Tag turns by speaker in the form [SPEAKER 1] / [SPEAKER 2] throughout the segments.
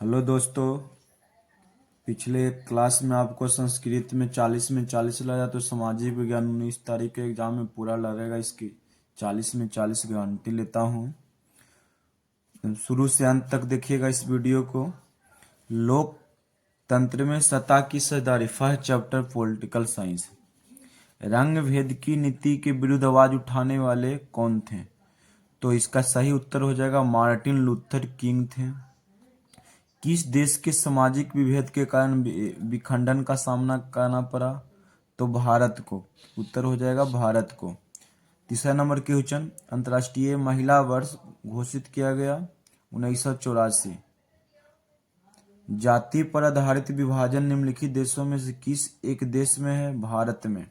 [SPEAKER 1] Hello दोस्तों। पिछले class में आपको संस्कृत में 40 में 40 लगा, तो सामाजिक विज्ञान 19 तारीख के एग्जाम में पूरा लगेगा। इसकी 40 में 40 गारंटी लेता हूँ। शुरू से अंत तक देखिएगा इस वीडियो को। लोकतंत्र में सत्ता की सरदारी, फर्स्ट चैप्टर पॉलिटिकल साइंस। रंग भेद की नीति के विरुद्ध आवाज उठाने वाले कौन थे? तो इसका सही उत्तर हो जाएगा मार्टिन लूथर किंग थे। किस देश के सामाजिक विभेद के कारण विखंडन का सामना करना पड़ा? तो भारत को। उत्तर हो जाएगा भारत को। तीसरा नंबर क्वेश्चन, अंतर्राष्ट्रीय महिला वर्ष घोषित किया गया 1984। जाति पर आधारित विभाजन निम्नलिखित देशों में से किस एक देश में है? भारत में।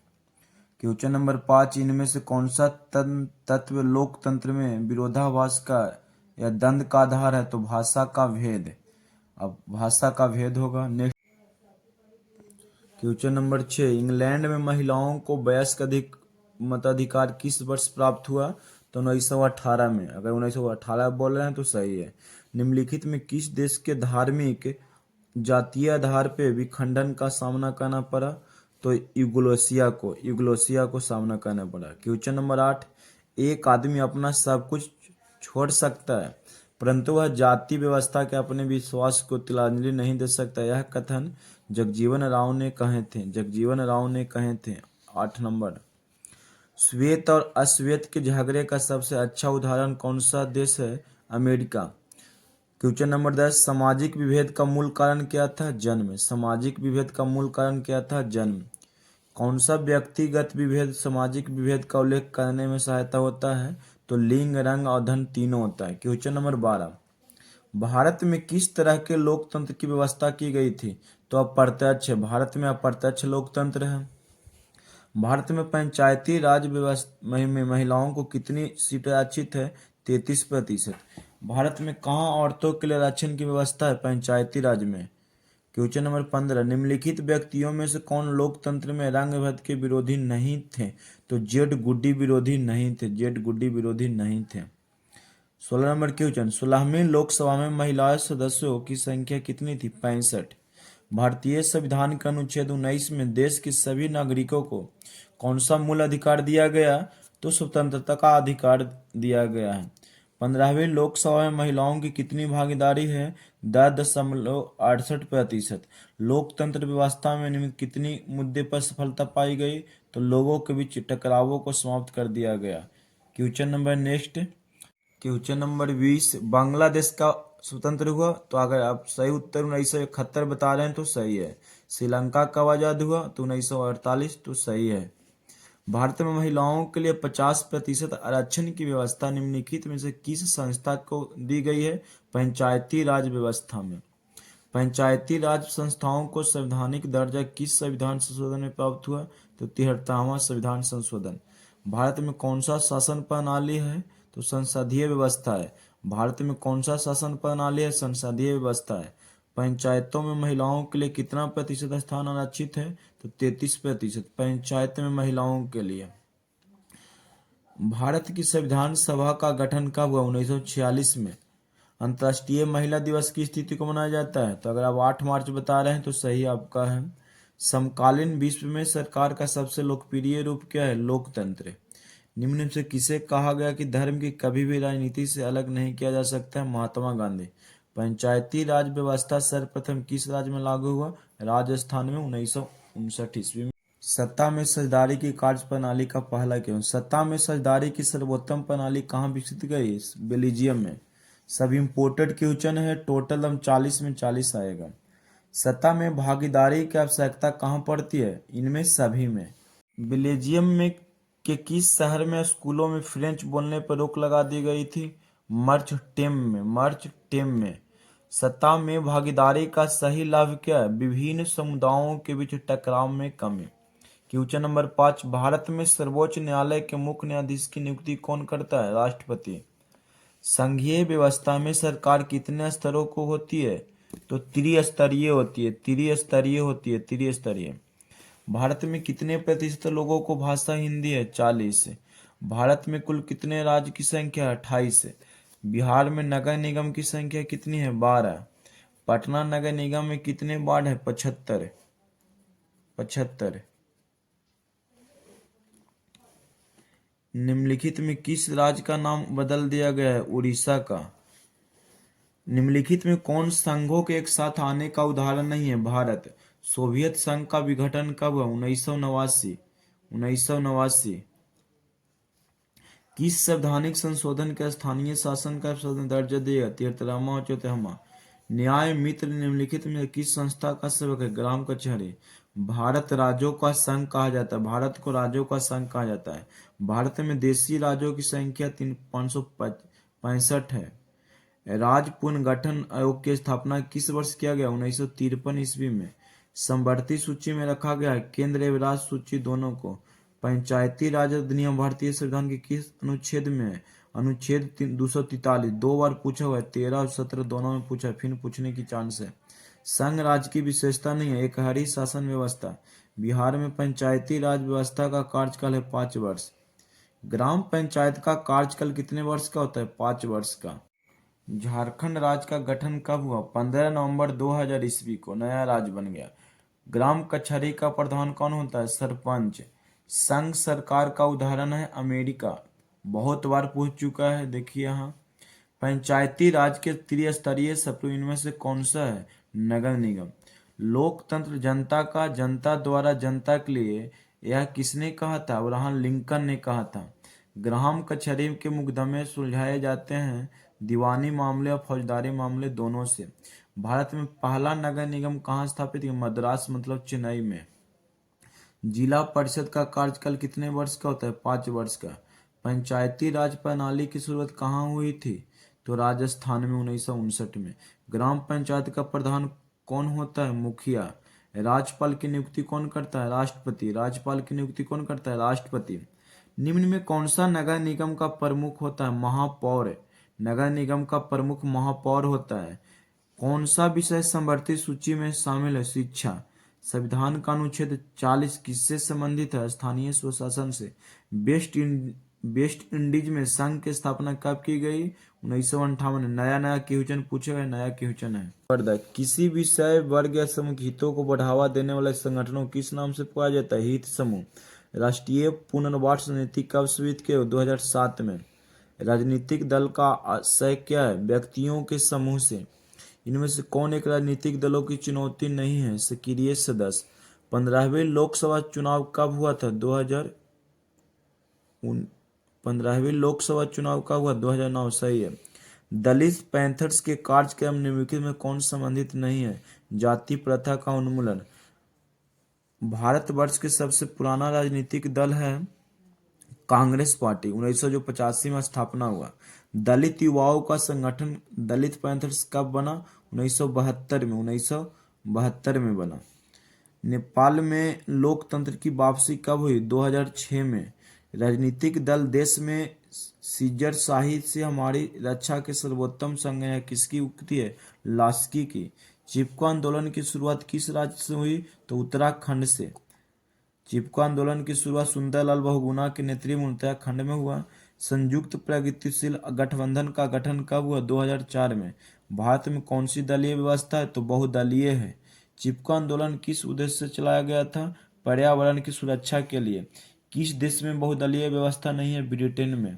[SPEAKER 1] क्वेश्चन नंबर 5, इनमें से कौन सा तत्व लोकतंत्र में विरोधाभास का या द्वंद्व का आधार है? तो भाषा का भेद। अब भाषा का भेद होगा। नेक्स्ट क्वेश्चन नंबर 6, इंग्लैंड में महिलाओं को वयस्क अधिक मताधिकार किस वर्ष प्राप्त हुआ? तो 1918 में। अगर 1918 बोल रहे हैं तो सही है। निम्नलिखित में किस देश के धार्मिक जातीय आधार पर विखंडन का सामना करना पड़ा? तो यूगोस्लाविया को सामना करना पड़ा। क्वेश्चन नंबर 8, एक आदमी अपना सब कुछ छोड़ सकता है परंतु वह जाति व्यवस्था के अपने विश्वास को तिलांजलि नहीं दे सकता। यह कथन जगजीवन राव ने कहे थे। 8 नंबर, श्वेत और अश्वेत के झगड़े का सबसे अच्छा उदाहरण कौन सा देश है? अमेरिका। क्वेश्चन नंबर 10, सामाजिक विभेद का मूल कारण क्या था? जन्म। सामाजिक विभेद का मूल कारण क्या था? जन्म। कौन सा व्यक्तिगत विभेद सामाजिक विभेद का उल्लेख करने में सहायता होता है? तो लिंग, रंग और धन तीनों होता है। क्वेश्चन नंबर 12, भारत में किस तरह के लोकतंत्र की व्यवस्था की गई थी? तो अप्रत्यक्ष। भारत में अप्रत्यक्ष लोकतंत्र है। भारत में पंचायती राज व्यवस्था में महिलाओं को कितनी सीटें आरक्षित है? 33%। भारत में कहाँ औरतों के लिए आरक्षण की व्यवस्था है? पंचायती राज में। क्वेश्चन नंबर 15, निम्नलिखित व्यक्तियों में से कौन लोकतंत्र में रंग भेद के विरोधी नहीं थे? तो जेड गुड्डी विरोधी नहीं थे। 16 नंबर क्वेश्चन, 16वीं लोकसभा में महिला सदस्यों की संख्या कितनी थी? 65। भारतीय संविधान के अनुच्छेद 19 में देश के सभी नागरिकों को कौन सा मूल अधिकार दिया गया? तो स्वतंत्रता का अधिकार दिया गया है। 15वीं लोकसभा में महिलाओं की कितनी भागीदारी है? 10.68%। लोकतंत्र व्यवस्था में निम्न कितनी मुद्दे पर सफलता पाई गई? तो लोगों के बीच टकरावों को समाप्त कर दिया गया। Question number next, question number 20, Bangladesh का स्वतंत्र हुआ? तो अगर आप सही उत्तर 1971 बता रहे हैं तो सही है। श्रीलंका कब आजाद हुआ? तो 1948, तो सही है। भारत में महिलाओं के लिए 50% आरक्षण की व्यवस्था निम्नलिखित में से किस संस्था को दी गई है? पंचायती राज व्यवस्था में। पंचायती राज संस्थाओं को संवैधानिक दर्जा किस संविधान संशोधन में प्राप्त हुआ? तो 73वां संविधान संशोधन। भारत में कौन सा शासन प्रणाली है? तो संसदीय व्यवस्था है। भारत में कौन सा शासन प्रणाली है? संसदीय व्यवस्था है। पंचायतों में महिलाओं के लिए कितना प्रतिशत स्थान आरक्षित है? तो 33% पंचायत में महिलाओं के लिए। भारत की संविधान सभा का गठन कब हुआ? 1946 में। अंतर्राष्ट्रीय महिला दिवस की स्थिति को मनाया जाता है? तो अगर आप 8 मार्च बता रहे हैं तो सही आपका है। समकालीन विश्व में सरकार का सबसे लोकप्रिय रूप क्या है? लोकतंत्र। निम्न में से किसे कहा गया कि धर्म की कभी भी राजनीति से अलग नहीं किया जा सकता है? महात्मा गांधी। पंचायती राज व्यवस्था सर्वप्रथम किस राज्य में लागू हुआ? राजस्थान में 1959 ईस्वी में। सत्ता में साझेदारी की कार्य प्रणाली का पहला क्यों? सत्ता में साझेदारी की सर्वोत्तम प्रणाली कहाँ विकसित गई? बेल्जियम में। सब इम्पोर्टेड क्वेश्चन है, टोटल हम 40 में 40 आएगा। सत्ता में भागीदारी की आवश्यकता कहाँ पड़ती है? इनमें सभी में। बेल्जियम में के किस शहर में स्कूलों में फ्रेंच बोलने पर रोक लगा दी गई थी? मर्च टेम में। सत्ता में भागीदारी का सही लाभ क्या है? विभिन्न समुदायों के बीच टकराव में कमी। क्वेश्चन नंबर 5, भारत में सर्वोच्च न्यायालय के मुख्य न्यायाधीश की नियुक्ति कौन करता है? राष्ट्रपति। संघीय व्यवस्था में सरकार कितने स्तरों को होती है? तो त्रिस्तरीय होती है। त्रिस्तरीय। भारत में कितने प्रतिशत लोगों को भाषा हिंदी है? 40। भारत में कुल कितने राज्य की संख्या है? 28। बिहार में नगर निगम की संख्या कितनी है? 12। पटना नगर निगम में कितने वार्ड है? 75। 75। निम्नलिखित में किस राज्य का नाम बदल दिया गया है? उड़ीसा का। निम्नलिखित में कौन संघों के एक साथ आने का उदाहरण नहीं है? भारत। सोवियत संघ का विघटन कब हुआ? 1989। 1989। किस संवैधानिक संशोधन के स्थानीय शासन का दर्जा दिया? 73वां और 74वां। न्याय मित्र निम्नलिखित में किस संस्था का सेवक है? ग्राम कचहरी। भारत राज्यों का संघ कहा जाता है। भारत को राज्यों का संघ कहा जाता है। भारत में देशी राज्यों की संख्या 565 है। राज्य पुनर्गठन आयोग की स्थापना किस वर्ष किया गया? 1953 ईस्वी में। समवर्ती सूची में रखा गया है केंद्र एवं राज्य सूची दोनों को। पंचायती राज अधिनियम भारतीय संविधान के किस अनुच्छेद में है? अनुच्छेद 243। 2 बार पूछा हुआ है, 13 और 17 दोनों में पूछा है, फिर पूछने की चांस है। संघ राज्य की विशेषता नहीं है, एक हरी शासन व्यवस्था। बिहार में पंचायती राज व्यवस्था का कार्यकाल है 5 वर्ष। ग्राम पंचायत का कार्यकाल कितने वर्ष का होता है? 5 वर्ष का। झारखंड राज्य का गठन कब हुआ? 15 नवंबर 2000 ईस्वी को नया राज्य बन गया। ग्राम कचहरी का प्रधान कौन होता है? सरपंच। संघ सरकार का उदाहरण है अमेरिका। बहुत बार पूछ चुका है, देखिए यहाँ। पंचायती राज के त्रिस्तरीय सप्रू इनमें से कौन सा है? नगर निगम। लोकतंत्र जनता का, जनता द्वारा जनता के लिए, यह किसने कहा था? अब्राहम लिंकन ने कहा था। ग्राम कचहरी के मुकदमे सुलझाए जाते हैं दीवानी मामले और फौजदारी मामले दोनों से। भारत में पहला नगर निगम कहाँ स्थापित किया? मद्रास मतलब चेन्नई में। जिला परिषद का कार्यकाल कितने वर्ष का होता है? 5 वर्ष का। पंचायती राज प्रणाली की शुरुआत कहाँ हुई थी? तो राजस्थान में 1959 में। ग्राम पंचायत का प्रधान कौन होता है? मुखिया। राज्यपाल की नियुक्ति कौन करता है? राष्ट्रपति। राज्यपाल की नियुक्ति कौन करता है? राष्ट्रपति। निम्न में कौन सा नगर निगम का प्रमुख होता है? महापौर। नगर निगम का प्रमुख महापौर होता है। कौन सा विषय समवर्ती सूची में शामिल है? शिक्षा। संविधान का अनुच्छेद 40 किससे संबंधित है? स्थानीय स्वशासन से। वेस्ट इंडीज में संघ की स्थापना कब की गई? 1958 में। नया क्वेश्चन पूछे गए, नया क्वेश्चन है। किसी विषय वर्ग या समूह के हितों को बढ़ावा देने वाले संगठनों को किस नाम से पुकारा जाता है? हित समूह। राष्ट्रीय पुनर्वास नीति कब स्वीकृत की? 2007 में। राजनीतिक दल का आशय क्या है? व्यक्तियों के समूह से। इनमें से कौन एक राजनीतिक दलों की चुनौती नहीं है? सक्रिय सदस्य। 15वें लोकसभा चुनाव कब हुआ था? 15वें लोकसभा चुनाव कब हुआ? 2009। सही है। दलित पैंथर्स के कार्यक्रम निम्नलिखित में कौन संबंधित नहीं है? जाति प्रथा का उन्मूलन। भारतवर्ष के सबसे पुराना राजनीतिक दल है कांग्रेस पार्टी। 1985 में स्थापना हुआ। दलित युवाओं का संगठन दलित पैंथर्स कब बना? 1972 में। 1972 में बना। नेपाल में लोकतंत्र की वापसी कब हुई? 2006 में। राजनीतिक दल देश में सीजरशाही से हमारी रक्षा के सर्वोत्तम संज्ञा किसकी उक्ति है? लास्की की। चिपको आंदोलन की शुरुआत किस राज्य से हुई? तो उत्तराखंड से। चिपको आंदोलन की शुरुआत सुंदरलाल बहुगुणा के नेतृत्व में उत्तराखंड में हुआ। संयुक्त प्रगतिशील गठबंधन का गठन कब हुआ? 2004 में। भारत में कौन सी दलीय व्यवस्था है? तो बहुदलीय है। चिपको आंदोलन किस उद्देश्य से चलाया गया था? पर्यावरण की सुरक्षा के लिए। किस देश में बहुदलीय व्यवस्था नहीं है? ब्रिटेन में।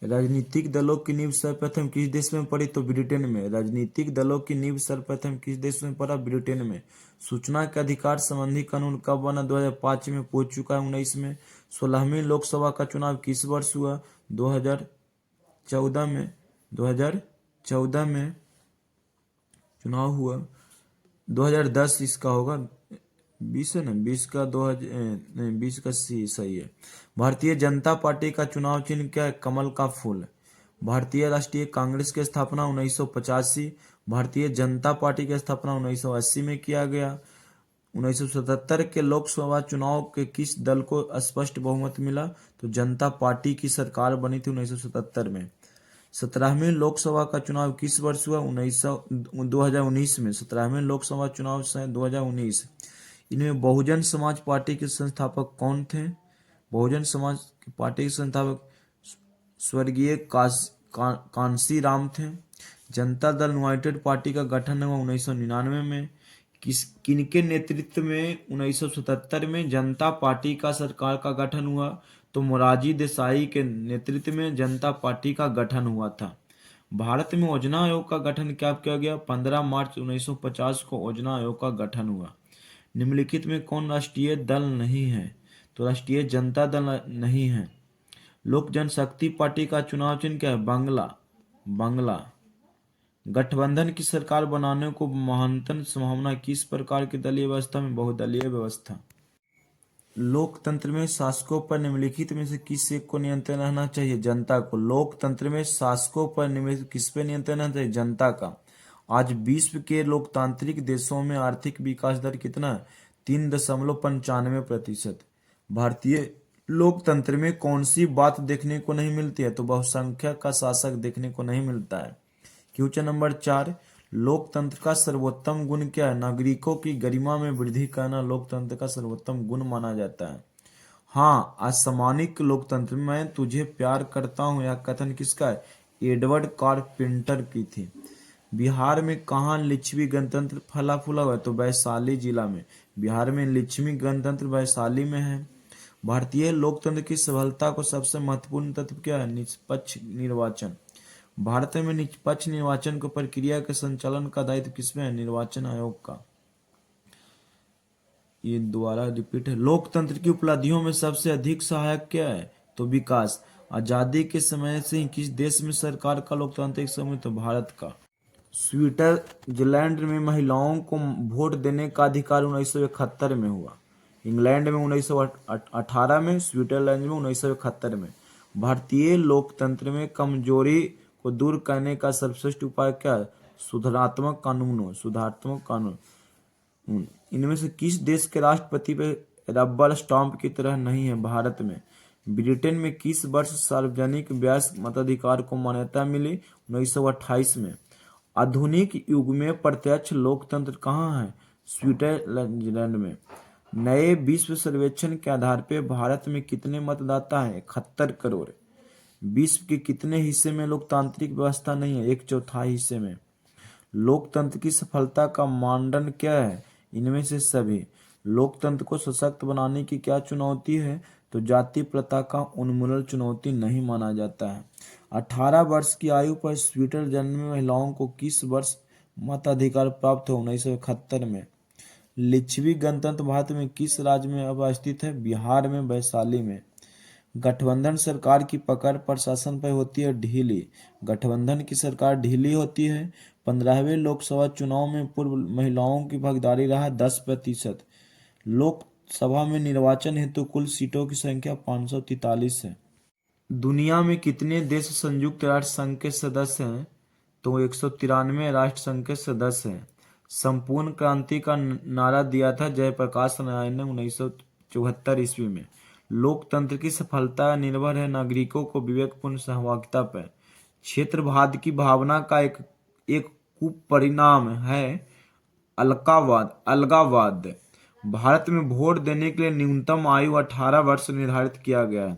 [SPEAKER 1] राजनीतिक दलों की नींव सर्वप्रथम किस देश में पड़ी? तो ब्रिटेन में। राजनीतिक दलों की नींव सर्वप्रथम किस देश में पड़ा? ब्रिटेन में। सूचना के अधिकार संबंधी कानून कब बना? 2005 में। पूछ चुका है 19 में। 16वीं लोकसभा का चुनाव किस वर्ष हुआ? 2014 में। 2014 में चुनाव हुआ। 2010 इसका होगा। 20 है ना, 20 का 2000 नहीं, 20 का सही है। भारतीय जनता पार्टी का चुनाव चिन्ह क्या है? कमल का फूल। भारतीय राष्ट्रीय कांग्रेस की स्थापना 1985। भारतीय जनता पार्टी की स्थापना 1980 में किया गया। 1977 के लोकसभा चुनाव के किस दल को स्पष्ट बहुमत मिला? तो जनता पार्टी की सरकार बनी थी 1977 में। 17वीं लोकसभा का चुनाव किस वर्ष हुआ? 2019 में। 17वें लोकसभा चुनाव से 2019। इनमें बहुजन समाज पार्टी के संस्थापक कौन थे? बहुजन समाज पार्टी के संस्थापक स्वर्गीय कांसी राम थे। जनता दल यूनाइटेड पार्टी का गठन हुआ 1999 में। किनके नेतृत्व में 1977 में जनता पार्टी का सरकार का गठन हुआ? तो मोरारजी देसाई के नेतृत्व में जनता पार्टी का गठन हुआ था। भारत में योजना आयोग का गठन क्या किया गया? 15 मार्च 1950 को योजना आयोग का गठन हुआ। निम्नलिखित में कौन राष्ट्रीय दल नहीं है? तो राष्ट्रीय जनता दल नहीं है। लोक जनशक्ति पार्टी का चुनाव चिन्ह क्या है? बांग्ला। बांग्ला। गठबंधन की सरकार बनाने को महानतम संभावना किस प्रकार की दलीय व्यवस्था में? बहुदलीय व्यवस्था। लोकतंत्र में शासकों पर निम्नलिखित में से किस एक को नियंत्रण रहना चाहिए? जनता को। लोकतंत्र में शासकों पर निम्नलिखित किस पे नियंत्रण रहना चाहिए? जनता का। आज विश्व के लोकतांत्रिक देशों में आर्थिक विकास दर कितना है? 3.95%। भारतीय लोकतंत्र में कौन सी बात देखने को नहीं मिलती है? तो बहुसंख्यक का शासक देखने को नहीं मिलता है। क्वेश्चन नंबर 4, लोकतंत्र का सर्वोत्तम गुण क्या है? नागरिकों की गरिमा में वृद्धि करना लोकतंत्र का सर्वोत्तम गुण माना जाता है। हाँ, असमानिक लोकतंत्र में मैं तुझे प्यार करता हूँ यह कथन किसका है? एडवर्ड कारपेंटर की थी। बिहार में कहाँ लिच्छवी गणतंत्र फला फूला हुआ है? तो वैशाली जिला में। बिहार में लिच्छवी गणतंत्र वैशाली में है। भारतीय लोकतंत्र की सफलता को सबसे महत्वपूर्ण तत्व क्या है? निष्पक्ष निर्वाचन। भारत में निष्पक्ष निर्वाचन को प्रक्रिया के संचालन का दायित्व किसमें है? निर्वाचन आयोग का। ये दोबारा रिपीट है। लोकतंत्र की उपलब्धियों में सबसे अधिक सहायक क्या है? तो विकास। आजादी के समय से ही किस देश में सरकार का लोकतांत्रिक समूह? तो भारत का। स्विट्जरलैंड में महिलाओं को वोट देने का अधिकार 1971 में हुआ। इंग्लैंड में 1918 में, स्विट्जरलैंड में 1971 में। भारतीय लोकतंत्र में कमजोरी को दूर करने का सर्वश्रेष्ठ उपाय क्या है? सुधारात्मक कानून। सुधारात्मक कानून। इनमें से किस देश के राष्ट्रपति पे रबर स्टाम्प की तरह नहीं है? भारत में। ब्रिटेन में किस वर्ष सार्वजनिक वयस्क मताधिकार को मान्यता मिली? 1928 में। आधुनिक युग में प्रत्यक्ष लोकतंत्र कहाँ है? स्विट्जरलैंड में। नए विश्व सर्वेक्षण के आधार पर भारत में कितने मतदाता हैं? 71 करोड़। विश्व के कितने हिस्से में लोकतांत्रिक व्यवस्था नहीं है? 1/4 हिस्से में। लोकतंत्र की सफलता का मानदंड क्या है? इनमें से सभी। लोकतंत्र को सशक्त बनाने की क्या चुनौती है? तो जाति प्रथा का उन्मूलन चुनौती नहीं माना जाता है। 18 वर्ष की आयु पर स्विट्जरलैंड में महिलाओं को किस वर्ष मताधिकार प्राप्त हो? 1971 में। लिच्छवी गणतंत्र भारत में किस राज्य में अवस्थित है? बिहार में, वैशाली में। गठबंधन सरकार की पकड़ प्रशासन पर होती है ढीली। गठबंधन की सरकार ढीली होती है। 15वें लोकसभा चुनाव में पूर्व महिलाओं की भागीदारी रहा 10%। लोकसभा में निर्वाचन हेतु कुल सीटों की संख्या 543 है। दुनिया में कितने देश संयुक्त राष्ट्र संघ के सदस्य हैं? तो 193 राष्ट्र संघ के सदस्य हैं। संपूर्ण क्रांति का नारा दिया था जयप्रकाश नारायण ने 1974 ईस्वी में। लोकतंत्र की सफलता निर्भर है नागरिकों को विवेकपूर्ण सहभागिता पर। क्षेत्रवाद की भावना का एक कुपरिणाम है अलगाववाद। भारत में वोट देने के लिए न्यूनतम आयु 18 वर्ष निर्धारित किया गया है।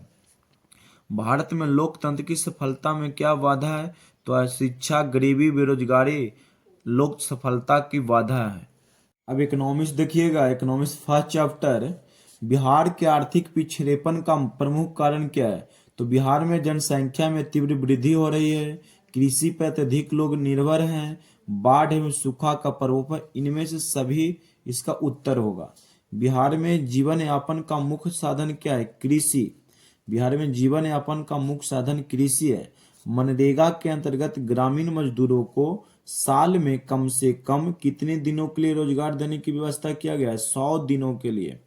[SPEAKER 1] भारत में लोकतंत्र की सफलता में क्या बाधा है? तो शिक्षा, गरीबी, बेरोजगारी लोक सफलता की बाधा है। अब इकोनॉमिक्स देखिएगा। Economics first chapter. बिहार के आर्थिक पिछड़ेपन का प्रमुख कारण क्या है? तो बिहार में जनसंख्या में तीव्र वृद्धि हो रही है। कृषि पर अत्यधिक लोग निर्भर हैं। बाढ़ एवं सूखा का प्रकोप, इनमें से सभी इसका उत्तर होगा। बिहार में जीवन यापन का मुख्य साधन क्या है? कृषि। बिहार में जीवन यापन का मुख्य साधन कृषि है। मनरेगा के अंतर्गत ग्रामीण मजदूरों को साल में कम से कम कितने दिनों के लिए रोजगार देने की व्यवस्था किया गया है? 100 दिनों के लिए।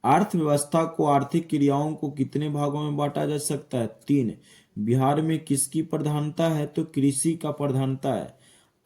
[SPEAKER 1] अर्थव्यवस्था को आर्थिक क्रियाओं को कितने भागों में बांटा जा सकता है? 3। बिहार में किसकी प्रधानता है? तो कृषि का प्रधानता है।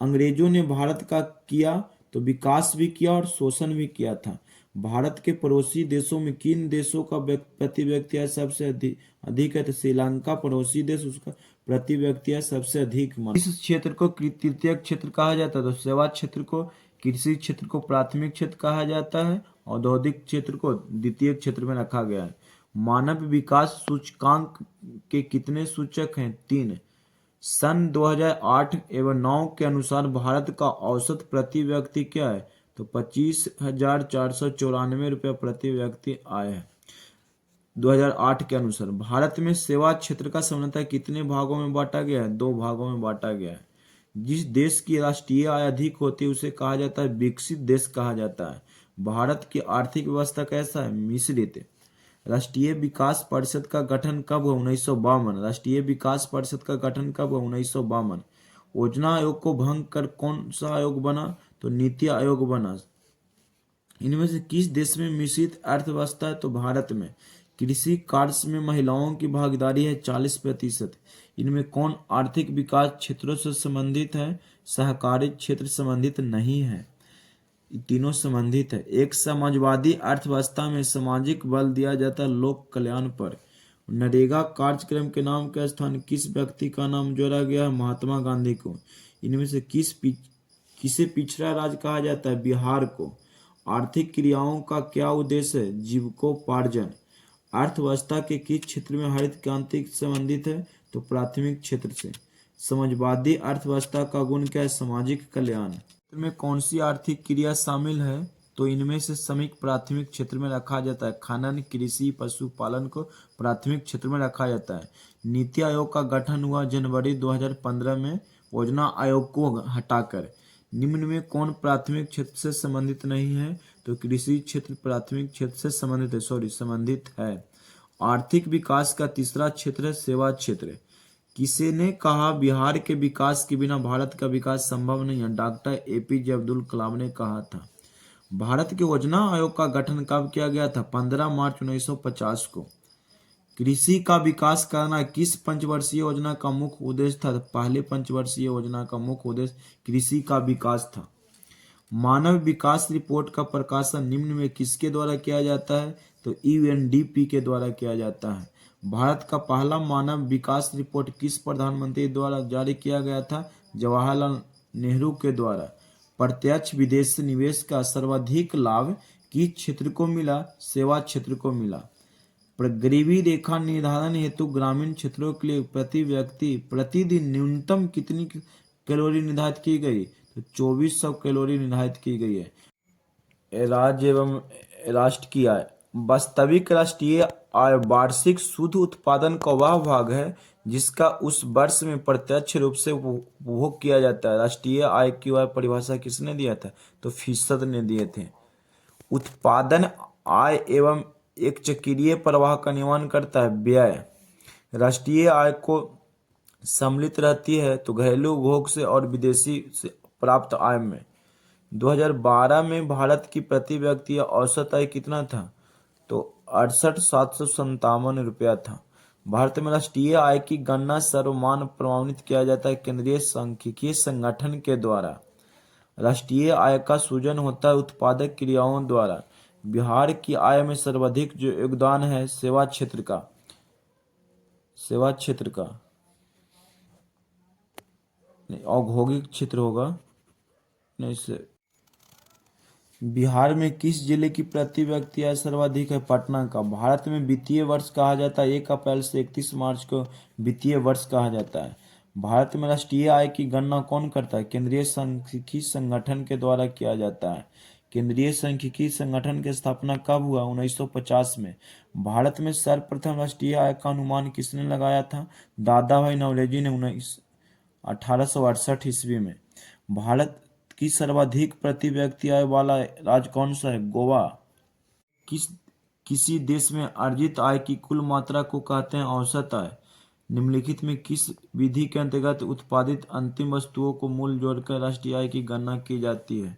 [SPEAKER 1] अंग्रेजों ने भारत का किया तो विकास भी किया और शोषण भी किया था। भारत के पड़ोसी देशों में किन देशों का प्रति व्यक्ति आय सबसे अधिक है? तो श्रीलंका पड़ोसी देश, उसका प्रति व्यक्ति आय सबसे अधिक। इस क्षेत्र को तृतीय क्षेत्र कहा जाता है। तो सेवा क्षेत्र को, कृषि क्षेत्र को प्राथमिक क्षेत्र कहा जाता है। औद्योगिक क्षेत्र को द्वितीय क्षेत्र में रखा गया है। मानव विकास सूचकांक के कितने सूचक हैं? 3। सन 2008 एवं 9 के अनुसार भारत का औसत प्रति व्यक्ति क्या है? तो 25,494 रुपये प्रति व्यक्ति आय है 2008 के अनुसार। भारत में सेवा क्षेत्र का सामान्यतः कितने भागों में बांटा गया है? 2 भागों में बांटा गया है। जिस देश की राष्ट्रीय आय अधिक होती है उसे कहा जाता है विकसित देश कहा जाता है। भारत की आर्थिक व्यवस्था कैसा है? मिश्रित। राष्ट्रीय विकास परिषद का गठन कब हुआ? 1952। राष्ट्रीय विकास परिषद का गठन कब हुआ? 1952। योजना आयोग को भंग कर कौन सा आयोग बना? तो नीति आयोग बना। इनमें से किस देश में मिश्रित अर्थव्यवस्था है? तो भारत में। कृषि कार्य में महिलाओं की भागीदारी है 40%। इनमें कौन आर्थिक विकास क्षेत्रों से संबंधित है? सहकारी क्षेत्र संबंधित नहीं है। तीनों संबंधित है। एक समाजवादी अर्थव्यवस्था में सामाजिक बल दिया जाता है लोक कल्याण पर। नरेगा कार्यक्रम के नाम का स्थान किस व्यक्ति का नाम जोड़ा गया है? महात्मा गांधी को। इनमें से किसे पिछड़ा राज्य कहा जाता है? बिहार को। आर्थिक क्रियाओं का क्या उद्देश्य है? जीविकोपार्जन। अर्थव्यवस्था के किस क्षेत्र में हरित क्रांति संबंधित है? तो प्राथमिक क्षेत्र से। समाजवादी अर्थव्यवस्था का गुण क्या है? सामाजिक कल्याण। में कौन सी आर्थिक क्रिया शामिल है? तो इनमें से श्रमिक प्राथमिक क्षेत्र में रखा जाता है। खनन, कृषि, पशुपालन को प्राथमिक क्षेत्र में रखा जाता है। नीति आयोग का गठन हुआ जनवरी 2015 में योजना आयोग को हटाकर। निम्न में कौन प्राथमिक क्षेत्र से संबंधित नहीं है? तो कृषि क्षेत्र प्राथमिक क्षेत्र से संबंधित है। आर्थिक विकास का तीसरा क्षेत्र है सेवा क्षेत्र। किसी ने कहा बिहार के विकास के बिना भारत का विकास संभव नहीं है? डॉक्टर एपीजे अब्दुल कलाम ने कहा था। भारत के योजना आयोग का गठन कब किया गया था? 15 मार्च 1950 को। कृषि का विकास करना किस पंचवर्षीय योजना का मुख्य उद्देश्य था? पहले पंचवर्षीय योजना का मुख्य उद्देश्य कृषि का विकास था। मानव विकास रिपोर्ट का प्रकाशन निम्न में किसके द्वारा किया जाता है? तो यूएनडीपी के द्वारा किया जाता है। भारत का पहला मानव विकास रिपोर्ट किस प्रधानमंत्री द्वारा जारी किया गया था? जवाहरलाल नेहरू के द्वारा। प्रत्यक्ष विदेशी निवेश का सर्वाधिक लाभ किस क्षेत्र को मिला? सेवा क्षेत्र को मिला। गरीबी रेखा निर्धारण हेतु ग्रामीण क्षेत्रों के लिए प्रति व्यक्ति प्रतिदिन न्यूनतम कितनी कैलोरी निर्धारित की गई? तो 2400 कैलोरी निर्धारित की गई है। राज्य एवं राष्ट्र की आय। वास्तविक राष्ट्रीय आय वार्षिक शुद्ध उत्पादन का वह भाग है जिसका उस वर्ष में प्रत्यक्ष रूप से उपभोग किया जाता है। राष्ट्रीय आय की वह परिभाषा किसने दिया था? तो फीसद ने दिए थे। उत्पादन आय एवं एक चक्रीय प्रवाह का निर्माण करता है व्यय। राष्ट्रीय आय को सम्मिलित रहती है तो घरेलू उपभोग से और विदेशी से प्राप्त आय में। 2012 में भारत की प्रति व्यक्ति औसत आय कितना था? तो 68,757 रुपया था। भारत में राष्ट्रीय आय की गणना सर्वमान्य प्रमाणित किया जाता है केंद्रीय सांख्यिकीय संगठन के द्वारा। राष्ट्रीय आय का सृजन होता है उत्पादक क्रियाओं द्वारा। बिहार की आय में सर्वाधिक जो योगदान है सेवा क्षेत्र का नहीं, औद्योगिक क्षेत्र होगा नहीं से। बिहार में किस जिले की प्रति व्यक्ति आय सर्वाधिक है? पटना का। भारत में वित्तीय वर्ष कहा जाता है 1 अप्रैल से 31 मार्च को वित्तीय वर्ष कहा जाता है। भारत में राष्ट्रीय आय की गणना कौन करता है? केंद्रीय सांख्यिकी संगठन के द्वारा किया जाता है। केंद्रीय सांख्यिकी संगठन की स्थापना कब हुआ? 1950 में। भारत में सर्वप्रथम राष्ट्रीय आय का अनुमान किसने लगाया था? दादा भाई नवरोजी ने 1868 ईस्वी में। भारत की सर्वाधिक प्रति व्यक्ति आय वाला राज्य कौन सा है? गोवा। किसी देश में अर्जित आय की कुल मात्रा को कहते हैं औसत आय। निम्नलिखित में किस विधि के अंतर्गत उत्पादित अंतिम वस्तुओं को मूल्य जोड़कर राष्ट्रीय आय की गणना की जाती है?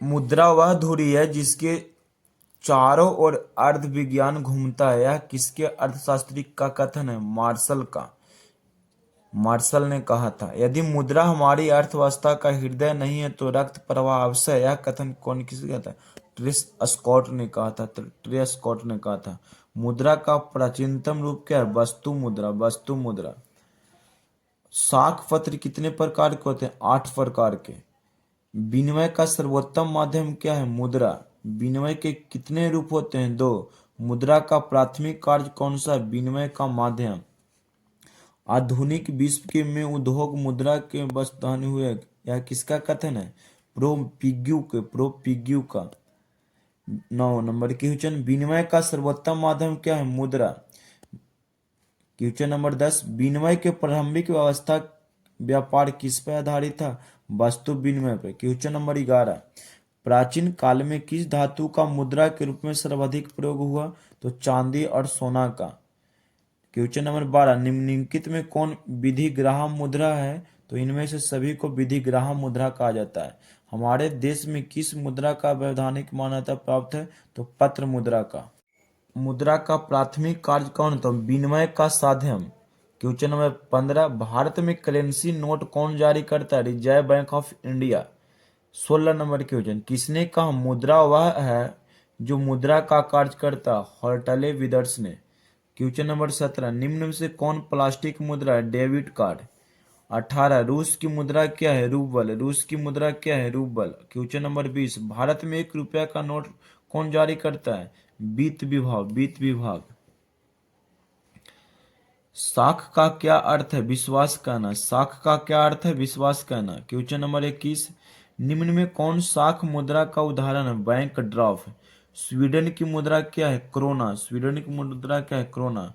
[SPEAKER 1] मुद्रा वह धुरी है जिसके चारों ओर अर्ध विज्ञान घूमता है। यह किसके अर्थशास्त्री का कथन है? मार्शल का। मार्शल ने कहा था यदि मुद्रा हमारी अर्थव्यवस्था का हृदय नहीं है तो रक्त प्रवाह अवश्य। यह कथन कौन किसने कहा था? ट्रेस स्कॉट ने कहा था। मुद्रा का प्राचीनतम रूप क्या है? वस्तु मुद्रा। साख पत्र कितने प्रकार के होते हैं? 8 प्रकार के। विनिमय का सर्वोत्तम माध्यम क्या है? मुद्रा। विनिमय के कितने रूप होते हैं? 2। मुद्रा का प्राथमिक कार्य कौन सा? विनिमय का माध्यम। आधुनिक विश्व के में उद्योग मुद्रा के वस्तुहानि हुए, यह किसका कथन है? प्रोपिग्यू का। 9 नंबर क्वेश्चन, विनिमय का सर्वोत्तम माध्यम क्या है? मुद्रा। क्वेश्चन नंबर 10, विनिमय के प्रारंभिक व्यवस्था व्यापार किस पर आधारित था? वस्तु विनिमय पर। क्वेश्चन नंबर 11, प्राचीन काल में किस धातु का मुद्रा के रूप में सर्वाधिक प्रयोग हुआ? तो चांदी और सोना का। क्वेश्चन नंबर 12, निम्नलिखित में कौन विधिग्राम मुद्रा है? तो इनमें से सभी को विधिग्राम मुद्रा कहा जाता है। हमारे देश में किस मुद्रा का वैधानिक मान्यता प्राप्त है? तो पत्र मुद्रा का। मुद्रा का प्राथमिक कार्य कौन? तो विनिमय का साधन। क्वेश्चन नंबर 15, भारत में करेंसी नोट कौन जारी करता है? Reserve bank of India. 16 number question, किसने कहा मुद्रा वह है जो मुद्रा का कार्य करता? हॉर्टले विदर्स ने। क्वेश्चन नंबर 17, निम्न में से कौन प्लास्टिक मुद्रा है? Debit card. 18, रूस की मुद्रा क्या है? रूबल। रूस की मुद्रा क्या है? रूबल। क्वेश्चन नंबर 20, भारत में 1 रुपया का नोट कौन जारी करता है? वित्त विभाग। वित्त विभाग। साख का क्या अर्थ है? विश्वास कहना। साख का क्या अर्थ है? विश्वास कहना। क्वेश्चन नंबर 21, निम्न में कौन साख मुद्रा का उदाहरण है? Bank draft. स्वीडन की मुद्रा क्या है? क्रोना। स्वीडन की मुद्रा क्या है? क्रोना।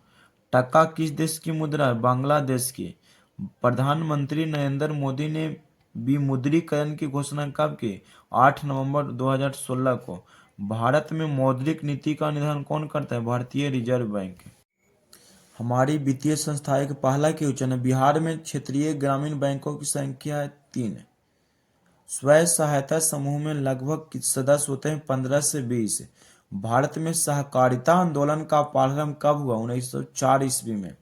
[SPEAKER 1] टका किस देश की मुद्रा है? बांग्लादेश की। प्रधानमंत्री नरेंद्र मोदी ने विमुद्रीकरण की घोषणा कब की? 8 नवंबर 2016 को। भारत में मौद्रिक नीति का निर्धारण कौन करता है? भारतीय रिजर्व बैंक। हमारी वित्तीय संस्थाएं का पहला क्वेश्चन है, बिहार में क्षेत्रीय ग्रामीण बैंकों की संख्या है 3। स्वयं सहायता समूह में लगभग सदस्य होते हैं 15 से 20। भारत में सहकारिता आंदोलन का प्रारंभ कब हुआ? 1904 ईस्वी में।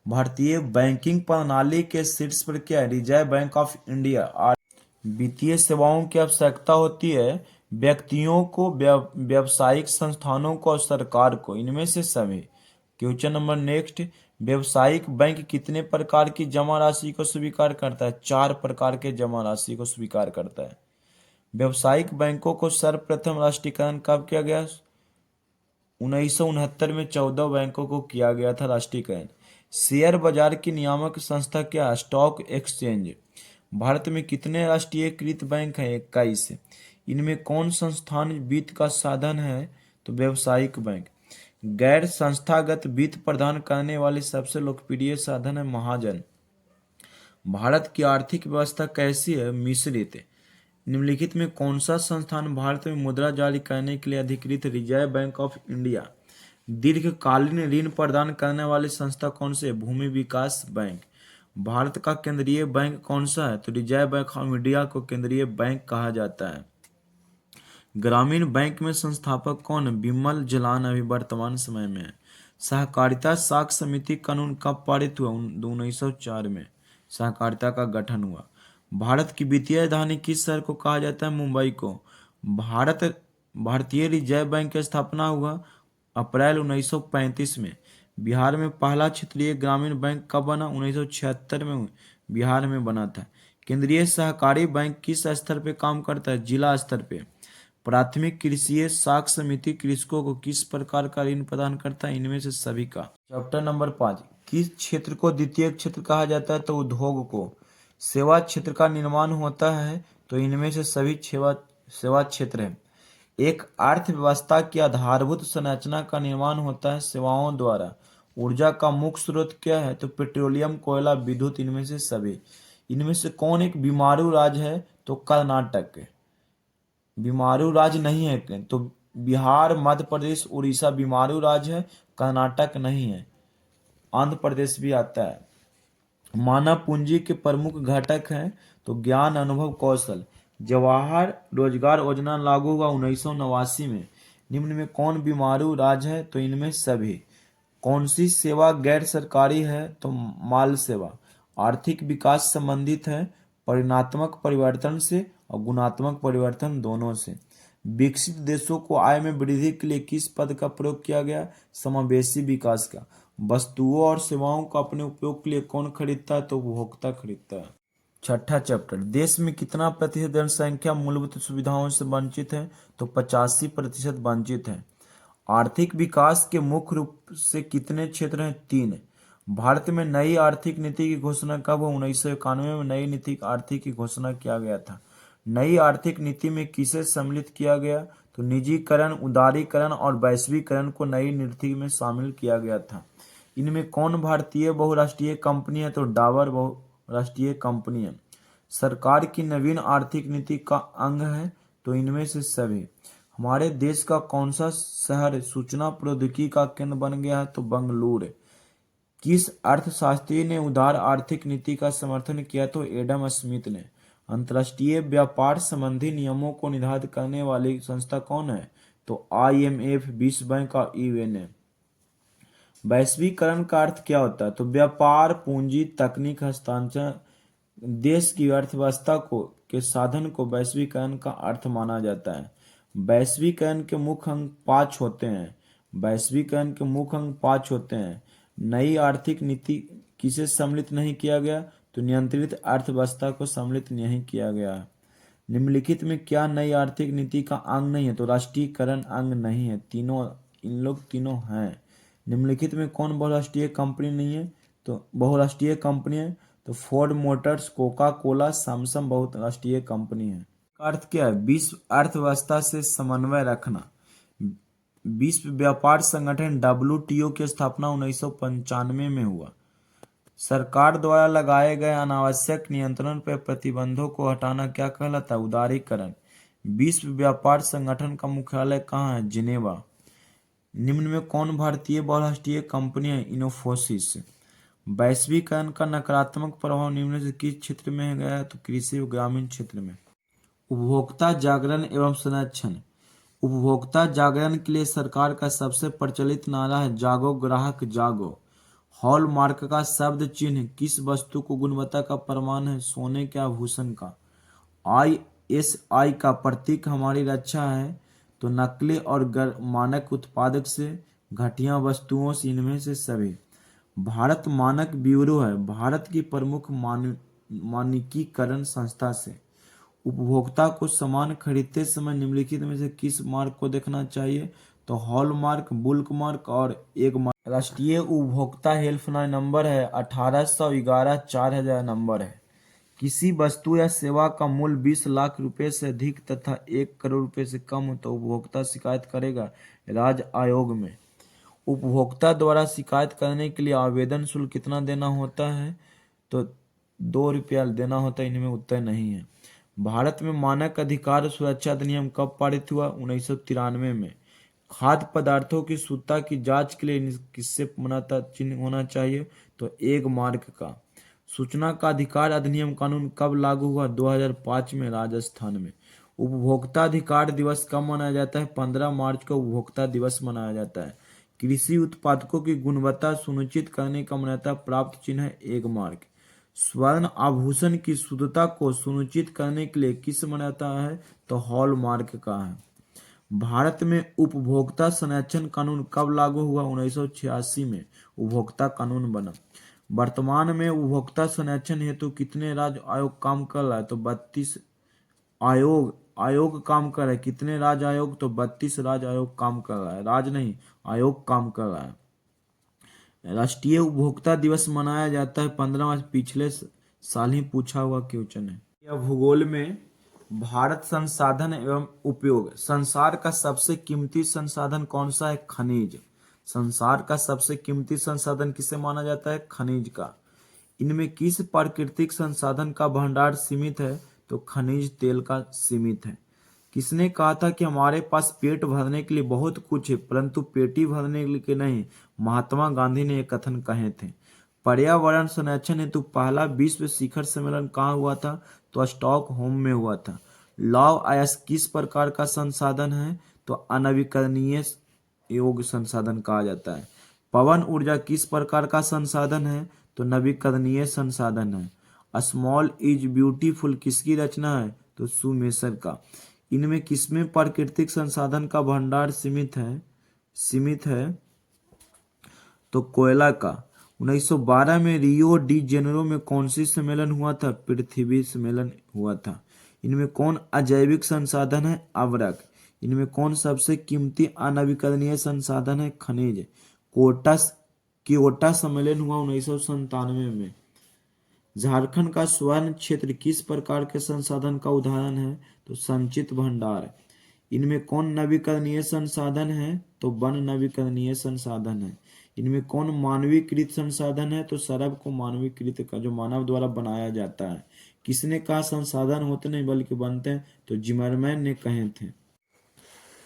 [SPEAKER 1] भारतीय बैंकिंग प्रणाली के शीर्ष पर क्या है? Reserve bank of India. वित्तीय सेवाओं की आवश्यकता होती है व्यक्तियों को, व्यावसायिक संस्थानों को और सरकार को, इनमें से सभी। क्वेश्चन नंबर नेक्स्ट, व्यावसायिक बैंक कितने प्रकार की जमा राशि को स्वीकार करता है? 4 प्रकार के जमा राशि को स्वीकार करता है। व्यावसायिक बैंकों को सर्वप्रथम राष्ट्रीयकरण कब किया गया? 1969 में 14 बैंकों को किया गया था राष्ट्रीयकरण। शेयर बाजार की नियामक संस्था क्या? Stock exchange. भारत में कितने राष्ट्रीयकृत बैंक हैं? 21। इनमें कौन संस्थान वित्त का साधन है? तो व्यावसायिक बैंक। गैर संस्थागत वित्त प्रदान करने वाली सबसे लोकप्रिय साधन है महाजन। भारत की आर्थिक व्यवस्था कैसी है? मिश्रित। निम्नलिखित में कौन सा संस्थान भारत में मुद्रा जारी करने के लिए अधिकृत? Reserve bank of India. दीर्घकालीन ऋण प्रदान करने वाली संस्था कौन सी है? भूमि विकास बैंक। भारत का केंद्रीय बैंक कौन सा है? तो रिजर्व बैंक ऑफ इंडिया को केंद्रीय बैंक कहा जाता है। ग्रामीण बैंक में संस्थापक कौन है? बिमल जलान अभी वर्तमान समय में है। सहकारिता साख समिति कानून कब पारित हुआ? 1904 में सहकारिता का गठन हुआ। भारत की वित्तीय राजधानी किस शहर को कहा जाता है? मुंबई को। भारतीय रिजर्व बैंक की स्थापना हुआ अप्रैल 1935 में। बिहार में पहला क्षेत्रीय ग्रामीण बैंक कब बना? 1976 में बिहार में बना था। केंद्रीय सहकारी बैंक किस स्तर पे काम करता है? जिला स्तर पे। प्राथमिक कृषि साख समिति कृषकों को किस प्रकार का ऋण प्रदान करता है? इनमें से सभी का। चैप्टर नंबर 5, किस क्षेत्र को द्वितीय क्षेत्र कहा जाता है? तो उद्योग को। सेवा क्षेत्र का निर्माण होता है, तो इनमें से सभी सेवा क्षेत्र है। एक अर्थव्यवस्था की आधारभूत संरचना का निर्माण होता है सेवाओं द्वारा। ऊर्जा का मुख्य स्रोत क्या है? तो पेट्रोलियम, कोयला, विद्युत, इनमें से सभी। इनमें से कौन एक बीमारू राज्य है? तो कर्नाटक। बीमारू राज्य नहीं है तो बिहार, मध्य प्रदेश, उड़ीसा बीमारू राज्य है, कर्नाटक नहीं है। आंध्र प्रदेश भी आता है। मानव पूंजी के प्रमुख घटक हैं तो ज्ञान, अनुभव, कौशल। जवाहर रोजगार योजना लागू हुआ 1989 में। निम्न में कौन बीमारू राज्य है? तो इनमें सभी। कौन सी सेवा गैर सरकारी है? तो माल सेवा। आर्थिक विकास संबंधित है परिणात्मक परिवर्तन से और गुणात्मक परिवर्तन दोनों से। विकसित देशों को आय में वृद्धि के लिए किस पद का प्रयोग किया गया? समावेशी विकास का। वस्तुओं और सेवाओं को अपने उपयोग के लिए कौन खरीदता है? तो उपभोक्ता खरीदता है। छठा चैप्टर, देश में कितना प्रतिशत जनसंख्या मूलभूत सुविधाओं से वंचित है? तो 85% वंचित है। आर्थिक विकास के मुख्य रूप से कितने क्षेत्र हैं? 3। भारत में नई आर्थिक नीति की घोषणा कब हुई? 1991 में नई नीति आर्थिक की घोषणा किया गया था। नई आर्थिक नीति में किसे सम्मिलित किया गया? तो निजीकरण, उदारीकरण और वैश्वीकरण को नई नीति में शामिल किया गया था। इनमें कौन भारतीय बहुराष्ट्रीय कंपनी है? तो डाबर बहुराष्ट्रीय कंपनी है। सरकार की नवीन आर्थिक नीति का अंग है? तो इनमें से सभी। हमारे देश का कौन सा शहर सूचना प्रौद्योगिकी का केंद्र बन गया है? तो बंगलुरु। किस अर्थशास्त्री ने उदार आर्थिक नीति का समर्थन किया? तो एडम स्मिथ ने। अंतर्राष्ट्रीय व्यापार संबंधी नियमों को निर्धारित करने वाली संस्था कौन है? तो IMF, विश्व बैंक और UN। वैश्वीकरण का अर्थ क्या होता है? तो व्यापार, पूंजी, तकनीक हस्तांतरण, देश की अर्थव्यवस्था को के साधन को वैश्वीकरण का अर्थ माना जाता है। वैश्वीकरण के मुख्य अंग 5 होते हैं। वैश्वीकरण के मुख्य अंग 5 होते हैं। नई आर्थिक नीति किसे सम्मिलित नहीं किया गया? तो नियंत्रित अर्थव्यवस्था को सम्मिलित नहीं किया गया। निम्नलिखित में क्या नई आर्थिक नीति का अंग नहीं है? तो राष्ट्रीयकरण अंग नहीं है। तीनों इन लोग तीनों हैं। निम्नलिखित में कौन बहुराष्ट्रीय कंपनी नहीं है? तो बहुराष्ट्रीय कंपनी है तो Ford Motors, Coca Cola, Samsung बहुराष्ट्रीय कंपनी है। अर्थ क्या है? विश्व अर्थव्यवस्था से समन्वय रखना। विश्व व्यापार संगठन WTO की स्थापना 1995 में हुआ। सरकार द्वारा लगाए गए अनावश्यक नियंत्रण पर प्रतिबंधों को हटाना क्या कहलाता है? उदारीकरण। विश्व व्यापार संगठन का मुख्यालय कहाँ है? जिनेवा। निम्न में कौन भारतीय बहुराष्ट्रीय कंपनी है? इन्फोसिस। वैश्वीकरण का नकारात्मक प्रभाव निम्न से किस क्षेत्र में गया है? तो कृषि और ग्रामीण क्षेत्र में। उपभोक्ता जागरण एवं संरक्षण। उपभोक्ता जागरण के लिए सरकार का सबसे प्रचलित नारा है जागो ग्राहक जागो। हॉलमार्क का शब्द चिन्ह किस वस्तु को गुणवत्ता का प्रमाण है? सोने के आभूषण का। ISI का प्रतीक हमारी रक्षा है। तो नकली और मानक उत्पादक से, घटिया वस्तुओं से, इनमें से सभी। भारत मानक ब्यूरो है भारत की प्रमुख मानकीकरण संस्था से। उपभोक्ता को सामान खरीदते समय निम्नलिखित में से किस मार्क को देखना चाहिए? तो हॉलमार्क, बुल्क मार्क और एक मार्क। राष्ट्रीय उपभोक्ता हेल्पलाइन नंबर है 1811-4000 नंबर है। किसी वस्तु या सेवा का मूल्य 20 लाख रुपए से अधिक तथा 1 करोड़ रुपए से कम हो तो उपभोक्ता शिकायत करेगा राज्य आयोग में। उपभोक्ता द्वारा शिकायत करने के लिए आवेदन शुल्क कितना देना होता है? तो 2 रुपया देना होता है। इनमें उत्तर नहीं है। भारत में मानक अधिकार सुरक्षा अधिनियम कब पारित हुआ? 1993 में। खाद्य पदार्थों की शुद्धता की जांच के लिए किससे मान्यता चिन्ह होना चाहिए? तो एक मार्क का। सूचना का अधिकार अधिनियम कानून कब लागू हुआ? 2005 में राजस्थान में। उपभोक्ता अधिकार दिवस कब मनाया जाता है? 15 मार्च को उपभोक्ता दिवस मनाया जाता है। कृषि उत्पादकों की गुणवत्ता सुनिश्चित करने का मान्यता प्राप्त चिन्ह है एक मार्क। स्वर्ण आभूषण की शुद्धता को सुनिश्चित करने के लिए किस मान्यता है? तो हॉलमार्क का है। भारत में उपभोक्ता संरक्षण कानून कब लागू हुआ? 1986 में उपभोक्ता कानून बना। वर्तमान में उपभोक्ता संरक्षण हेतु कितने राज्य आयोग काम कर रहा है? तो 32 आयोग काम कर रहा है। कितने राज्य आयोग? तो 32 राज्य आयोग काम कर रहा है। राज्य नहीं, आयोग काम कर रहा है। राष्ट्रीय उपभोक्ता दिवस मनाया जाता है 15 मार्च। पिछले साल ही पूछा हुआ क्वेश्चन है। यह भूगोल में भारत संसाधन एवं उपयोग। संसार का सबसे कीमती संसाधन कौन सा है? खनिज। संसार का सबसे कीमती संसाधन किसे माना जाता है? खनिज का। इनमें किस प्राकृतिक संसाधन का भंडार सीमित है? तो खनिज तेल का सीमित है। किसने कहा था कि हमारे पास पेट भरने के लिए बहुत कुछ है परंतु पेटी भरने के लिए नहीं? महात्मा गांधी ने यह कथन कहे थे। पर्यावरण संरक्षण हेतु पहला विश्व शिखर सम्मेलन कहाँ हुआ था? तो स्टॉकहोम में हुआ था। लौह अयस्क किस प्रकार का संसाधन है? तो अनवीकरणीय योग संसाधन कहा जाता है। पवन ऊर्जा किस प्रकार का संसाधन है? तो नवीकरणीय संसाधन है। स्मॉल इज ब्यूटीफुल किसकी रचना है? तो सुमेसर का। इनमें किसमें प्राकृतिक संसाधन का भंडार सीमित है? तो कोयला का। 1912 में रियो डी जेनेरो में कौन सी सम्मेलन हुआ था? पृथ्वी सम्मेलन हुआ था। इनमें कौन अजैविक संसाधन है? अवरक। इनमें कौन सबसे कीमती अनवीकरणीय संसाधन है? खनिज। कोर्टस क्योटा सम्मेलन हुआ 1997 में। झारखंड का स्वर्ण क्षेत्र किस प्रकार के संसाधन का उदाहरण है? तो संचित भंडार। इनमें कौन नवीकरणीय संसाधन है? तो वन नवीकरणीय संसाधन है। इनमें कौन मानवीकृत संसाधन है? तो सरब को मानवीकृत का, जो मानव द्वारा बनाया जाता है। किसने कहा संसाधन होते नहीं बल्कि बनते हैं? तो जिमरमैन ने कहे थे।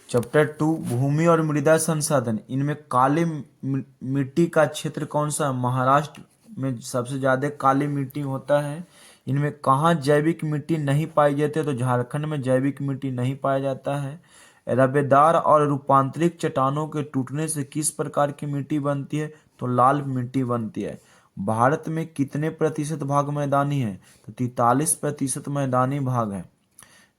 [SPEAKER 1] चैप्टर 2 भूमि और मृदा संसाधन। इनमें काली मिट्टी का क्षेत्र कौन सा है? महाराष्ट्र में सबसे ज्यादा काली मिट्टी होता है। इनमें कहाँ जैविक मिट्टी नहीं पाई जाती है? तो झारखंड में जैविक मिट्टी नहीं पाया जाता है। रबेदार और रूपांतरित चट्टानों के टूटने से किस प्रकार की मिट्टी बनती है? तो लाल मिट्टी बनती है। भारत में कितने प्रतिशत भाग मैदानी है? तो 43% मैदानी भाग है।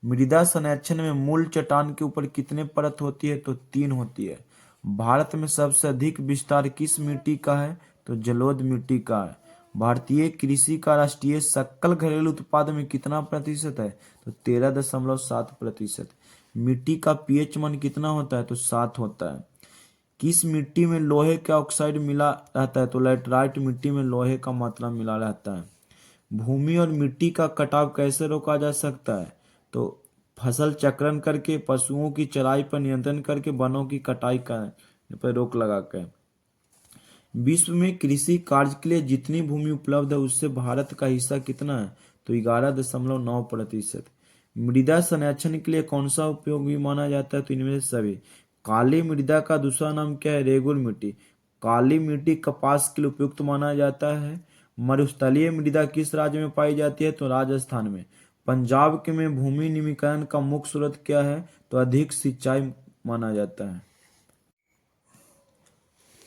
[SPEAKER 1] मृदा संरक्षण में मूल चट्टान के ऊपर कितने परत होती है? तो 3 होती है। भारत में सबसे अधिक विस्तार किस मिट्टी का है? तो जलोढ़ मिट्टी का है। भारतीय कृषि का राष्ट्रीय सकल घरेलू उत्पाद में कितना प्रतिशत है? तो 13.7%। मिट्टी का पीएच मान कितना होता है? तो 7 होता है। किस मिट्टी में लोहे का ऑक्साइड मिला रहता है? तो लैटराइट मिट्टी में लोहे का मात्रा मिला रहता है। भूमि और मिट्टी का कटाव कैसे रोका जा सकता है? तो फसल चक्रण करके, पशुओं की चराई पर नियंत्रण करके, वनों की कटाई पर रोक लगाकर। विश्व में कृषि कार्य के लिए जितनी भूमि उपलब्ध है उससे भारत का हिस्सा कितना है? तो 11.9%। मृदा संरक्षण के लिए कौन सा उपयोगी माना जाता है? तो इनमें से सभी। काली मृदा का दूसरा नाम क्या है? रेगुल मिट्टी। काली मिट्टी कपास के लिए उपयुक्त माना जाता है। मरुस्थलीय मृदा किस राज्य में पाई जाती है? तो राजस्थान में। पंजाब के में भूमि निम्नीकरण का मुख्य स्रोत क्या है? तो अधिक सिंचाई माना जाता है।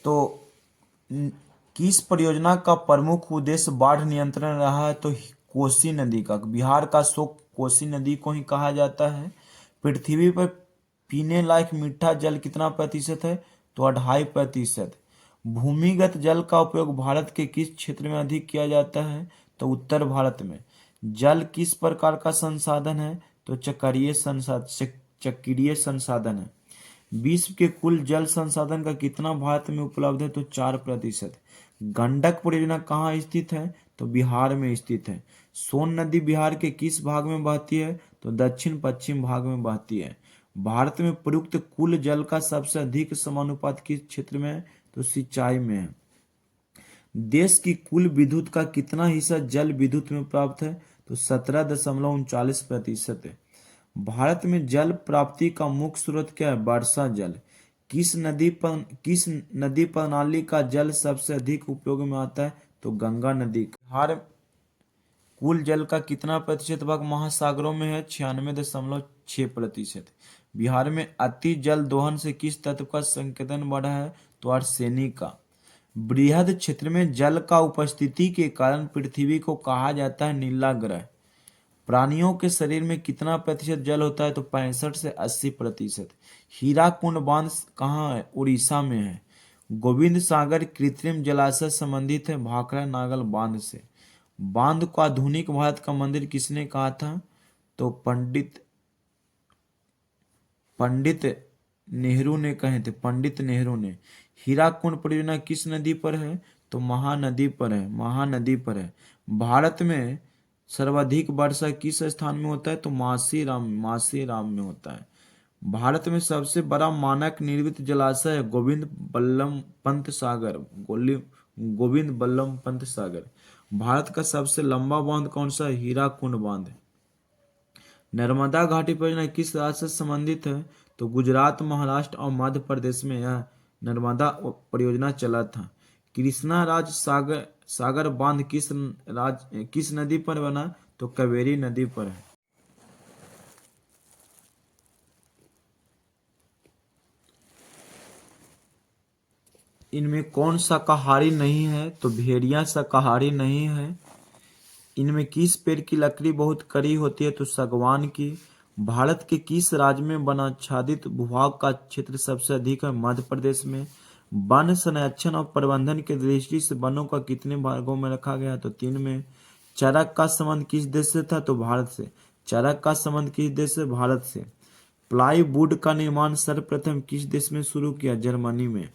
[SPEAKER 1] तो किस परियोजना का प्रमुख उद्देश्य बाढ़ नियंत्रण रहा है? तो कोसी नदी का। बिहार का शोक कोसी नदी को ही कहा जाता है। पृथ्वी पर पीने लायक मीठा जल कितना प्रतिशत है? तो 2.5%। भूमिगत जल का उपयोग भारत के किस क्षेत्र में अधिक किया जाता है? तो उत्तर भारत में। जल किस प्रकार का संसाधन है? तो चक्रीय संसाधन है। विश्व के कुल जल संसाधन का कितना भारत में उपलब्ध है? तो 4%। गंडक परियोजना कहाँ स्थित है? तो बिहार में स्थित है। सोन नदी बिहार के किस भाग में बहती है? तो दक्षिण पश्चिम भाग में बहती है। भारत में प्रयुक्त कुल जल का सबसे अधिक समानुपात किस क्षेत्र में है? तो सिंचाई में है। देश की कुल विद्युत का कितना हिस्सा जल विद्युत में प्राप्त है? तो 17.39% है। भारत में जल प्राप्ति का मुख्य स्रोत क्या है? वर्षा जल। किस नदी प्रणाली का जल सबसे अधिक उपयोग में आता है? तो गंगा नदी। बिहार कुल जल का कितना प्रतिशत भाग महासागरों में है? 96.6%। बिहार में अति जल दोहन से किस तत्व का संकेतन बढ़ा है? तो आर्सेनिक का। बृहद क्षेत्र में जल का उपस्थिति के कारण पृथ्वी को कहा जाता है नीला ग्रह। प्राणियों के शरीर में कितना प्रतिशत जल होता है? तो 65 से 80%। हीराकुंड बांध कहाँ है? उड़ीसा में है। गोविंद सागर कृत्रिम जलाशय संबंधित है भाखड़ा नागल बांध से। बांध को आधुनिक भारत का मंदिर किसने कहा था? तो पंडित नेहरू ने कहे थे। पंडित नेहरू ने। हीराकुंड परियोजना किस नदी पर है? तो महानदी पर है। भारत में सर्वाधिक वर्षा किस स्थान में होता है? तो मासीराम में होता है। भारत में सबसे बड़ा मानक निर्मित जलाशय है गोविंद बल्लभ पंत सागर। भारत का सबसे लंबा बांध कौन सा है? हीराकुंड बांध। नर्मदा घाटी परियोजना किस राज्य से संबंधित है? तो गुजरात, महाराष्ट्र और मध्य प्रदेश में यह नर्मदा परियोजना चला था। कृष्णा राज सागर बांध किस नदी पर बना? तो कावेरी नदी पर है। इनमें कौन शाकाहारी नहीं है? तो भेड़िया शाकाहारी नहीं है। इनमें किस पेड़ की लकड़ी बहुत कड़ी होती है? तो सागवान की। भारत के किस राज्य में वनाच्छादित भूभाग का क्षेत्र सबसे अधिक है? मध्य प्रदेश में। वन संरक्षण और प्रबंधन की दृष्टि से वनों का कितने भागों में रखा गया? तो 3 में। चरक का संबंध किस देश से था? तो भारत से। चरक का संबंध किस देश से? भारत से। प्लाईवुड का निर्माण सर्वप्रथम किस देश में शुरू किया? जर्मनी में।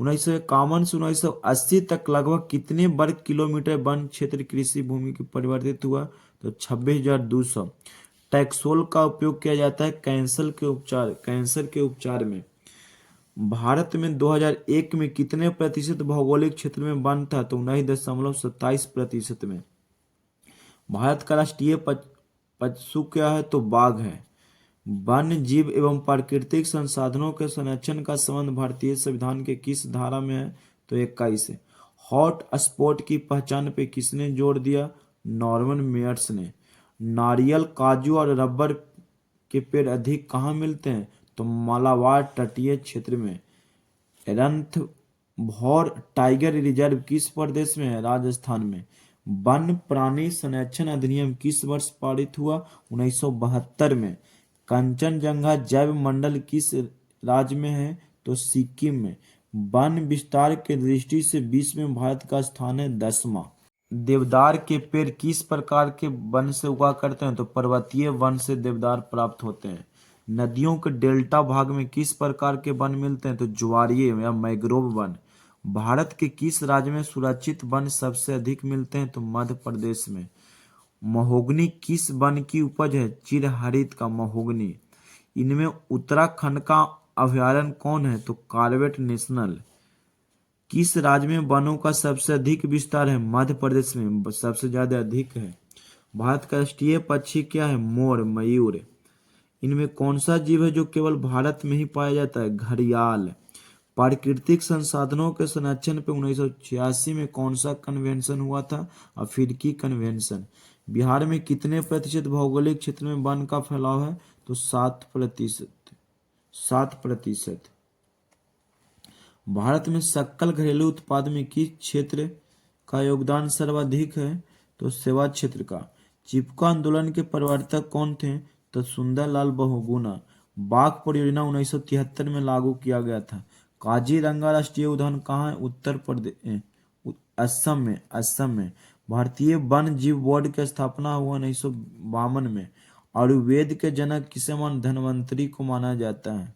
[SPEAKER 1] 1951 से 1980 तक लगभग कितने वर्ग किलोमीटर वन क्षेत्र कृषि भूमि की परिवर्तित हुआ? तो 26,200। टैक्सोल का उपयोग किया जाता है कैंसर के उपचार में। भारत में 2001 में कितने प्रतिशत भौगोलिक क्षेत्र में वन था? तो 19.27% में। भारत का राष्ट्रीय पशु क्या है? तो बाघ है। वन्य जीव एवं प्राकृतिक संसाधनों के संरक्षण का संबंध भारतीय संविधान के किस धारा में है? तो 21 है। हॉट स्पॉट की पहचान पे किसने जोर दिया? नॉर्मन मेयर्स ने। नारियल, काजू और रबर के पेड़ अधिक कहाँ मिलते हैं? तो मालाबार तटीय क्षेत्र में। रणथंभौर टाइगर रिजर्व किस प्रदेश में है? राजस्थान में। वन्य प्राणी संरक्षण अधिनियम किस वर्ष पारित हुआ? 1972 में। कंचनजंगा जैव मंडल किस राज्य में है? तो सिक्किम में। वन विस्तार के दृष्टि से विश्व में भारत का स्थान है 10वां। देवदार के पेड़ किस प्रकार के वन से उगा करते हैं? तो पर्वतीय वन से देवदार प्राप्त होते हैं। नदियों के डेल्टा भाग में किस प्रकार के वन मिलते हैं? तो ज्वारीय या मैंग्रोव वन। भारत के किस राज्य में सुरक्षित वन सबसे अधिक मिलते हैं? तो मध्य प्रदेश में। महोगनी किस वन की उपज है? चिरहरित का महोगनी। इनमें उत्तराखंड का अभयारण्य कौन है? तो कॉर्बेट नेशनल। किस राज्य में वनों का सबसे अधिक विस्तार है? मध्य प्रदेश में सबसे ज्यादा अधिक है। भारत का राष्ट्रीय पक्षी क्या है? मोर, मयूर। इनमें कौन सा जीव है जो केवल भारत में ही पाया जाता है? घड़ियाल। प्राकृतिक संसाधनों के संरक्षण पे 1986 में कौन सा कन्वेंशन हुआ था? अफ्रीकी कन्वेंशन। बिहार में कितने प्रतिशत भौगोलिक क्षेत्र में वन का फैलाव है? तो 7%। 7%। भारत में सकल घरेलू उत्पाद में किस क्षेत्र का योगदान सर्वाधिक है? तो सेवा क्षेत्र का। चिपको आंदोलन के प्रवर्तक कौन थे? तो सुंदरलाल बहुगुणा। बाघ परियोजना 1973 में लागू किया गया था। काजीरंगा राष्ट्रीय उद्यान कहाँ है? उत्तर प्रदेश, असम में। भारतीय वन जीव बोर्ड की स्थापना हुआ 1952 में। आयुर्वेद के जनक किसे धन्वंतरी को माना जाता है?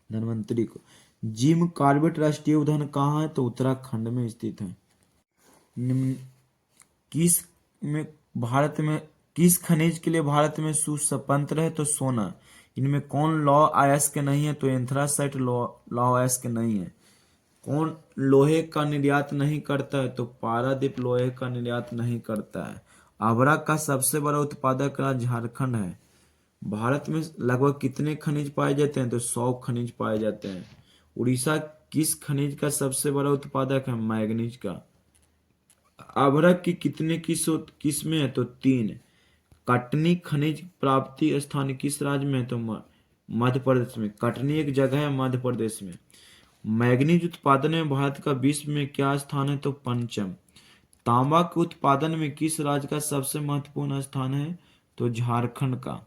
[SPEAKER 1] धन्वंतरी को। जिम कॉर्बेट राष्ट्रीय उद्यान कहाँ है? तो उत्तराखंड में स्थित है। निम्न किस में भारत में किस खनिज के लिए भारत में सुस्वतंत्र है? तो सोना। इनमें कौन लौह अयस्क नहीं है? तो एंथ्रासाइट लौह अयस्क नहीं है। कौन लोहे का निर्यात नहीं करता है? तो पारादीप लोहे का निर्यात नहीं करता है। आभरा का सबसे बड़ा उत्पादक राज्य झारखंड है। भारत में लगभग कितने खनिज पाए जाते हैं? तो 100 खनिज पाए जाते हैं। उड़ीसा किस खनिज का सबसे बड़ा उत्पादक है? मैग्नीज का। अभ्रक की कितने किस्में है? तो 3। कटनी खनिज प्राप्ति स्थान किस राज्य में है? तो मध्य प्रदेश में। कटनी एक जगह है मध्य प्रदेश में। मैग्नीज उत्पादन में भारत का विश्व में क्या स्थान है? तो 5म। तांबा के उत्पादन में किस राज्य का सबसे महत्वपूर्ण स्थान है? तो झारखंड का।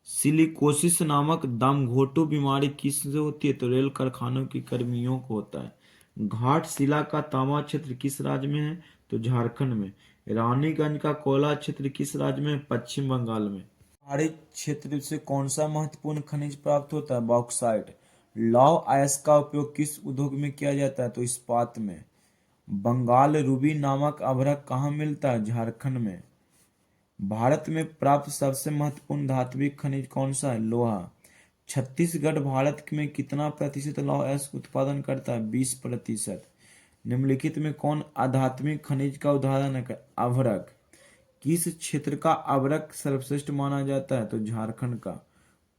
[SPEAKER 1] सिलिकोसिस नामक दम घोटू बीमारी किससे होती है? तो रेल कारखानों की कर्मियों को होता है। घाट शिला का तांबा क्षेत्र किस राज्य में है? तो झारखंड में। रानीगंज का कोयला क्षेत्र किस राज्य में? पश्चिम बंगाल में। पहाड़ी क्षेत्र से कौन सा महत्वपूर्ण खनिज प्राप्त होता है? बॉक्साइट। लौह अयस्क का उपयोग किस उद्योग में किया जाता है? तो इस्पात में। बंगाल रूबी नामक अभ्रक कहाँ मिलता है? झारखंड में। भारत में प्राप्त सबसे महत्वपूर्ण धात्विक खनिज कौन सा है? लोहा। छत्तीसगढ़ भारत में कितना प्रतिशत लौह अयस्क उत्पादन करता है? 20%। निम्नलिखित में कौन अधात्मिक खनिज का उदाहरण है? अभ्रक। किस क्षेत्र का अभ्रक सर्वश्रेष्ठ माना जाता है? तो झारखंड का।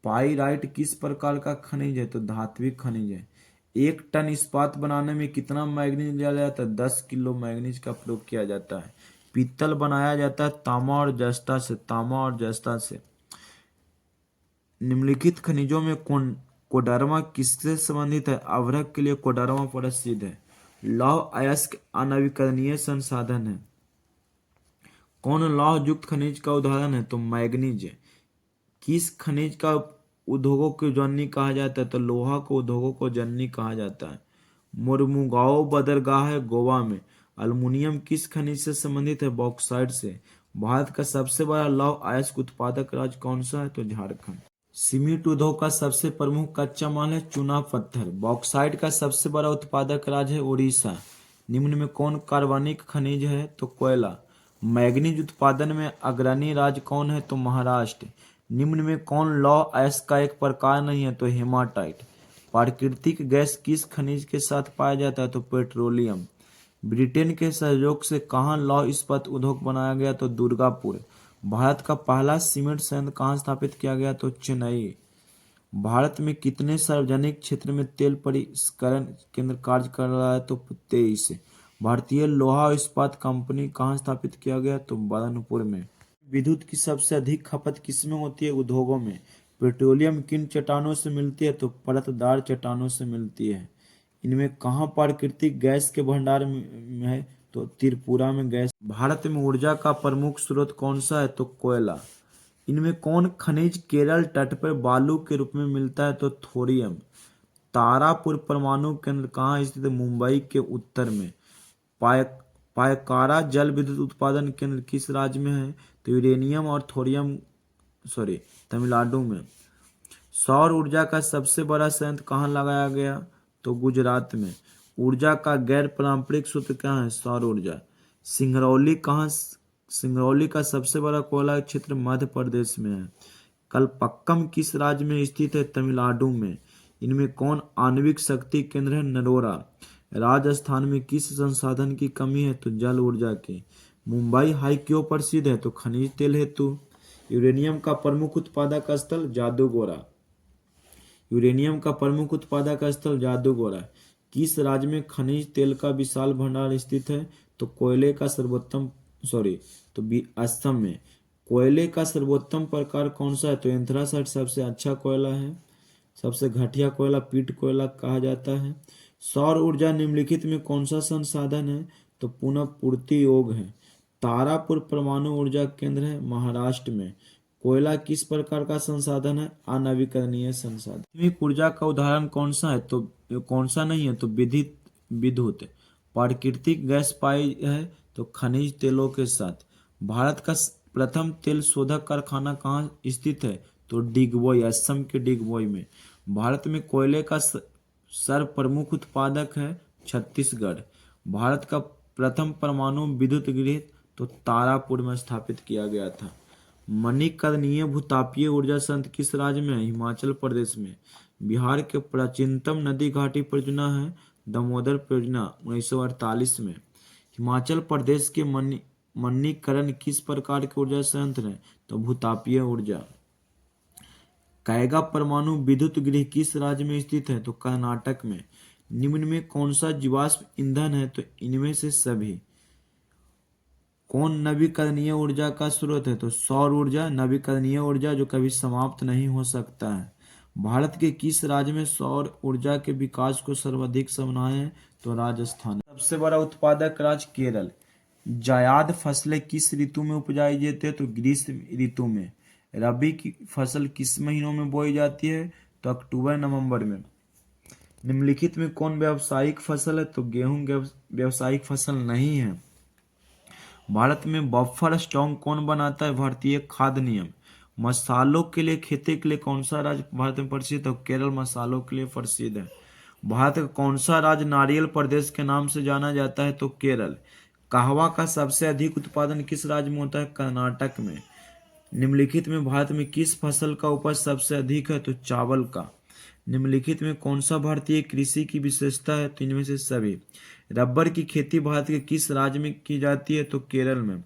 [SPEAKER 1] पाइराइट किस प्रकार का खनिज है? तो धात्विक खनिज है। 1 टन इस्पात बनाने में कितना मैग्नीज लिया जाता है? 10 किलो मैग्नीज का प्रयोग किया जाता है। पीतल बनाया जाता है तांबा और जस्ता से। निम्नलिखित खनिजों में कोडरमा किससे संबंधित है? अभ्रक के लिए कोडरमा प्रसिद्ध है। लौह अयस्क अनवीकरणीय संसाधन है। कौन लौह युक्त खनिज का उदाहरण है? तो मैग्नीज। किस खनिज का उद्योगों की जननी कहा जाता है? तो लोहा को उद्योगों को जननी कहा जाता है। मुर्मुगाओ बंदरगाह है गोवा में। अल्युमिनियम किस खनिज से संबंधित है? बॉक्साइट से। भारत का सबसे बड़ा लौह अयस्क उत्पादक राज्य कौन सा है? तो झारखंड। सीमेंट उद्योग का सबसे प्रमुख कच्चा माल है चूना पत्थर। बॉक्साइट का सबसे बड़ा उत्पादक राज्य है उड़ीसा। निम्न में कौन कार्बनिक खनिज है? तो कोयला। मैग्नीज उत्पादन में अग्रणी राज्य कौन है? तो महाराष्ट्र। निम्न में कौन लौह अयस्क का एक प्रकार नहीं है? तो हेमाटाइट। प्राकृतिक गैस किस खनिज के साथ पाया जाता है? तो पेट्रोलियम। ब्रिटेन के सहयोग से कहाँ लौह इस्पात उद्योग बनाया गया? तो दुर्गापुर। भारत का पहला सीमेंट संयंत्र कहाँ स्थापित किया गया? तो चेन्नई। भारत में कितने सार्वजनिक क्षेत्र में तेल परिष्करण केंद्र कार्य कर रहा है? तो 23। भारतीय लोहा इस्पात कंपनी कहाँ स्थापित किया गया? तो बदनपुर में। विद्युत की सबसे अधिक खपत किसमें होती है? उद्योगों में। पेट्रोलियम किन चट्टानों से मिलती है? तो परतदार चट्टानों से मिलती है। इनमें कहाँ प्राकृतिक गैस के भंडार में है? तो त्रिपुरा में गैस। भारत में ऊर्जा का प्रमुख स्रोत कौन सा है? तो कोयला। इनमें कौन खनिज केरल तट पर बालू के रूप में मिलता है? तो थोरियम। तारापुर परमाणु केंद्र कहाँ स्थित है? मुंबई के उत्तर में। पाय पायकारा जल विद्युत उत्पादन केंद्र किस राज्य में है? तो यूरेनियम और थोरियम तमिलनाडु में। सौर ऊर्जा का सबसे बड़ा संयंत्र कहाँ लगाया गया? तो गुजरात में। ऊर्जा का गैर पारंपरिक सूत्र क्या है? सौर ऊर्जा। सिंगरौली का सबसे बड़ा कोयला क्षेत्र मध्य प्रदेश में है। कलपक्कम किस राज्य में स्थित है? तमिलनाडु में। इनमें कौन आणविक शक्ति केंद्र है? नरोरा। राजस्थान में किस संसाधन की कमी है? तो जल ऊर्जा की। मुंबई हाई क्यों प्रसिद्ध है? तो खनिज तेल हेतु। यूरेनियम का प्रमुख उत्पादक स्थल जादूगोरा। यूरेनियम का प्रमुख उत्पादक स्थल जादूगोरा। किस राज्य में खनिज तेल का विशाल भंडार स्थित है? तो कोयले का सर्वोत्तम असम में। कोयले का सर्वोत्तम प्रकार कौन सा है? तो एंथ्रासाइट सबसे अच्छा कोयला है। सबसे घटिया कोयला पीट कोयला कहा जाता है। सौर ऊर्जा निम्नलिखित में कौन सा संसाधन है? तो पुनः पूर्ति योग है। तारापुर परमाणु ऊर्जा केंद्र है महाराष्ट्र में। कोयला किस प्रकार का संसाधन है? अनवीकरणीय संसाधन। आधुनिक ऊर्जा का उदाहरण कौन सा है? तो कौन सा नहीं है? तो विद्युत। प्राकृतिक गैस पाई है तो खनिज तेलों के साथ। भारत का प्रथम तेल शोधक कारखाना कहाँ स्थित है? तो डिगबोई, असम के डिगबोई में। भारत में कोयले का सर्व प्रमुख उत्पादक है छत्तीसगढ़। भारत का प्रथम परमाणु विद्युत गृह तो तारापुर में स्थापित किया गया था। मणिकर्णीय भूतापीय ऊर्जा संयंत्र किस राज्य में है? हिमाचल प्रदेश में। बिहार के प्राचीनतम नदी घाटी परियोजना है दामोदर परियोजना 1948 में। हिमाचल प्रदेश के मणिकर्ण किस प्रकार के ऊर्जा संयंत्र है? तो भूतापीय ऊर्जा। कैगा परमाणु विद्युत गृह किस राज्य में स्थित है? तो कर्नाटक में। निम्न में कौन सा जीवाश्म ईंधन है? तो इनमें से सभी। कौन नवीकरणीय ऊर्जा का स्रोत है? तो सौर ऊर्जा नवीकरणीय ऊर्जा जो कभी समाप्त नहीं हो सकता है। भारत के किस राज्य में सौर ऊर्जा के विकास को सर्वाधिक संभावनाएं है? तो राजस्थान। सबसे बड़ा उत्पादक राज्य केरल। जायद फसलें किस ऋतु में उपजाई जाती है? तो ग्रीष्म ऋतु में। रबी की फसल किस महीनों में बोई जाती है? तो अक्टूबर नवंबर में। निम्नलिखित में कौन व्यावसायिक फसल है? तो गेहूं व्यावसायिक फसल नहीं है। भारत में बफर स्टॉक कौन बनाता है? भारतीय खाद्य निगम। मसालों के लिए खेती के लिए कौन सा राज्य भारत में प्रसिद्ध है? केरल मसालों के लिए प्रसिद्ध है। भारत का कौन सा राज्य नारियल प्रदेश के नाम से जाना जाता है? तो केरल। कहवा का सबसे अधिक उत्पादन किस राज्य में होता है? कर्नाटक में। निम्नलिखित में भारत में किस फसल का उपज सबसे अधिक है? तो चावल का। निम्नलिखित में कौन सा भारतीय कृषि की विशेषता है? तो इनमें से सभी। रबर की खेती भारत के किस राज्य में की जाती है? तो केरल में।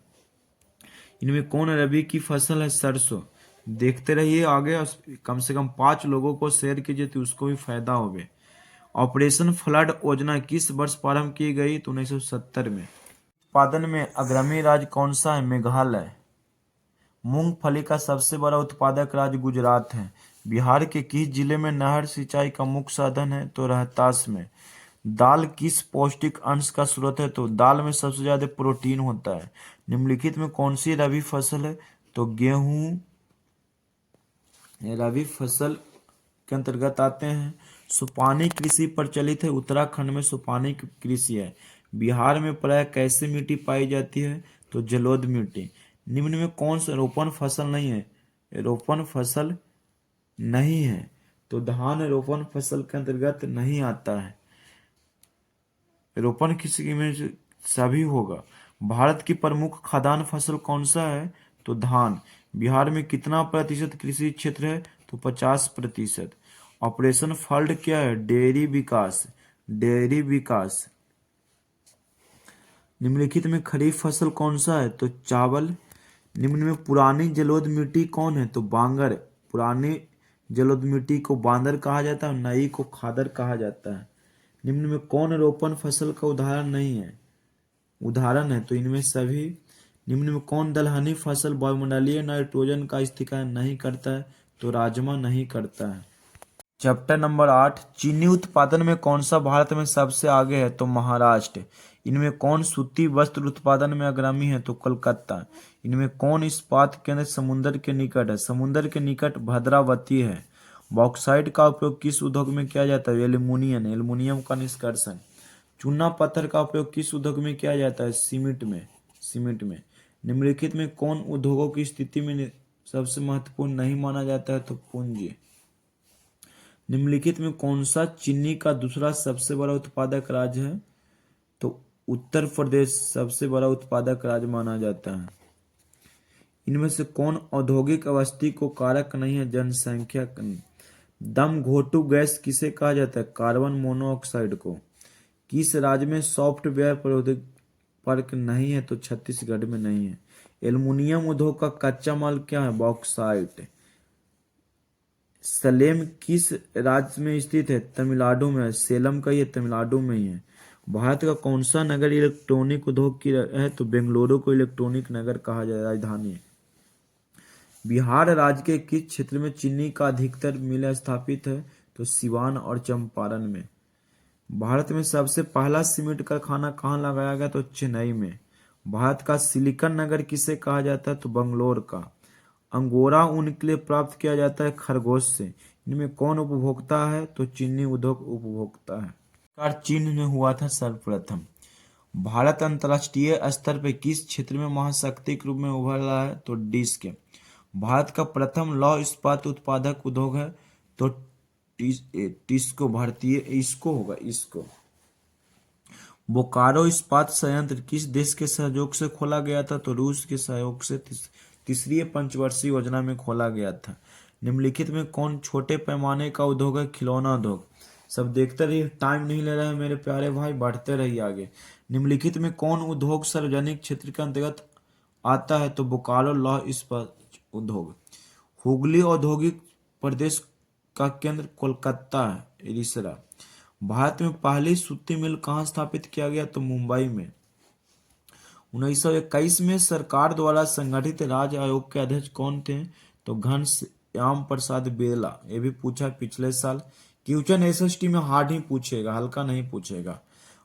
[SPEAKER 1] इनमें कौन रबी की फसल है? सरसों। देखते रहिए आगे और कम से कम 5 लोगों को शेयर कीजिए तो उसको भी फायदा होगा। ऑपरेशन फ्लड योजना किस वर्ष प्रारंभ की गई? तो 1970 में। उत्पादन में अग्रणी राज्य कौन सा है? मेघालय। मूंगफली का सबसे बड़ा उत्पादक राज्य गुजरात है। बिहार के किस जिले में नहर सिंचाई का मुख्य साधन है? तो रोहतास में। दाल किस पौष्टिक अंश का स्रोत है? तो दाल में सबसे ज्यादा प्रोटीन होता है। निम्नलिखित में कौन सी रबी फसल है? तो गेहूं रबी फसल के अंतर्गत आते हैं। सुपानी कृषि प्रचलित है। उत्तराखंड में सुपानी कृषि है। बिहार में प्राय कैसी मिट्टी पाई जाती है? तो जलोढ़ मिट्टी। निम्न में कौन सा रोपण फसल नहीं है? रोपण फसल नहीं है, तो धान रोपण फसल के अंतर्गत नहीं आता है। रोपण किसी में से सभी होगा। भारत की प्रमुख खाद्यान्न फसल कौन सा है? तो धान। बिहार में कितना प्रतिशत कृषि क्षेत्र है? तो 50%। ऑपरेशन फ्लड क्या है? डेयरी विकास। डेयरी विकास। निम्नलिखित में खरीफ फसल कौन सा है? तो चावल। निम्न में पुरानी जलोढ़ मिट्टी कौन है? तो बांगर। पुरानी जलोढ़ मिट्टी को बांदर कहा जाता है और नई को खादर कहा जाता है। निम्न में कौन रोपण फसल का उदाहरण नहीं है? उदाहरण है तो इनमें सभी। निम्न में कौन दलहनी फसल वायुमंडलीय नाइट्रोजन का स्थिरीकरण नहीं करता है? तो राजमा नहीं करता है। चैप्टर नंबर 8, चीनी उत्पादन में कौन सा भारत में सबसे आगे है? तो महाराष्ट्र। इनमें कौन सूती वस्त्र उत्पादन में अग्रणी है? तो कलकत्ता। इनमें कौन इस्पात केंद्र समुद्र के निकट है? समुद्र के निकट भद्रावती है। बॉक्साइट का उपयोग किस उद्योग में किया जाता है? एल्यूमिनियम। एल्यूमिनियम का निष्कर्षण। चूना पत्थर का उपयोग किस उद्योग में किया जाता है? सीमेंट में। सीमेंट में। निम्नलिखित में कौन उद्योगों की स्थिति में सबसे महत्वपूर्ण नहीं माना जाता है? तो पूंजी। निम्नलिखित में कौन सा चीनी का दूसरा सबसे बड़ा उत्पादक राज्य है? तो उत्तर प्रदेश सबसे बड़ा उत्पादक राज्य माना जाता है। इनमें से कौन औद्योगिक आवासीय को कारक नहीं है? जनसंख्या। दम घोटू गैस किसे कहा जाता है? कार्बन मोनोऑक्साइड को। किस राज्य में सॉफ्टवेयर प्रौद्योगिकी पार्क नहीं है? तो छत्तीसगढ़ में नहीं है। एल्युमिनियम उद्योग का कच्चा माल क्या है? बॉक्साइट। सलेम किस राज्य में स्थित है? तमिलनाडु में है। सेलम का ये तमिलनाडु में ही है। भारत का कौन सा नगर इलेक्ट्रॉनिक उद्योग की है? तो बेंगलुरु को इलेक्ट्रॉनिक नगर कहा जाए, राजधानी है। बिहार राज्य के किस क्षेत्र में चीनी का अधिकतर मिल स्थापित है? तो सिवान और चंपारण में। भारत में सबसे पहला सीमेंट कारखाना कहाँ लगाया गया? तो चेन्नई में। भारत का सिलिकन नगर किसे कहा जाता है? तो बंगलोर का। अंगोरा ऊन के लिए प्राप्त किया जाता है खरगोश से। इनमें कौन उपभोक्ता है? तो चीनी उद्योग उपभोक्ता है। कार चीन में हुआ था सर्वप्रथम। भारत अंतर्राष्ट्रीय स्तर पर किस क्षेत्र में महाशक्ति के रूप में उभरा है? तो डिस्क। भारत का प्रथम लौह इस्पात उत्पादक उद्योग है? तो टिस्को। भारतीय इसको होगा, इसको। बोकारो इस्पात संयंत्र किस देश के सहयोग से खोला गया था? तो रूस के सहयोग से तीसरी पंचवर्षीय योजना में खोला गया था। निम्नलिखित में कौन छोटे पैमाने का उद्योग है? खिलौना उद्योग। सब देखते रहिए, टाइम नहीं ले रहा है मेरे प्यारे भाई, बढ़ते रहिए आगे। निम्नलिखित में कौन उद्योग सार्वजनिक क्षेत्र के अंतर्गत आता है? तो बोकारो लौह इस्पात उद्योग। हुगली औद्योगिक प्रदेश का केंद्र कोलकाता है, इरिसरा। भारत में पहली सूती मिल कहाँ स्थापित किया गया? तो मुंबई में। 1921 में सरकार द्वारा संगठित राज्य आयोग के अध्यक्ष कौन थे? तो घनश्याम प्रसाद बिरला। ये भी पूछा पिछले साल। क्वेश्चन एसएसटी में हार्ड ही पूछेगा, हल्का नहीं पूछेगा।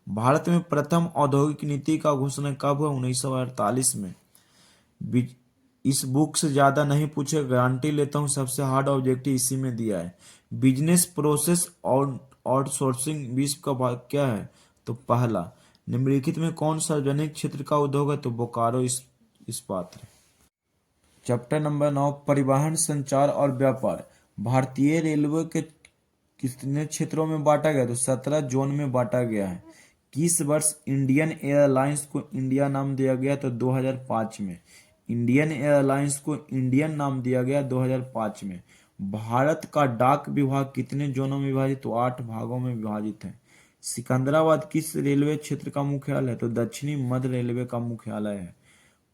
[SPEAKER 1] भारत में प्रथम औद्योगिक नीति का घोषणा कब हुआ? 1948 में। इस बुक से ज्यादा नहीं पूछे, गारंटी लेता हूँ। सबसे हार्ड ऑब्जेक्टिव इसी में दिया है। बिजनेस प्रोसेस और आउटसोर्सिंग विश्व का भाग क्या है? तो पहला। निम्नलिखित में कौन सार्वजनिक क्षेत्र का उद्योग है? तो बोकारो इस्पात। चैप्टर नंबर 9, परिवहन, संचार और व्यापार। भारतीय रेलवे के कितने क्षेत्रों में बांटा गया? तो 17 जोन में बांटा गया है। किस वर्ष इंडियन एयरलाइंस को इंडिया नाम दिया गया? तो 2005 में। इंडियन एयरलाइंस को इंडियन नाम दिया गया 2005 में। भारत का डाक विभाग कितने जोनों में विभाजित? तो 8 भागों में विभाजित है। सिकंदराबाद किस रेलवे क्षेत्र का मुख्यालय है? तो दक्षिणी मध्य रेलवे का मुख्यालय है।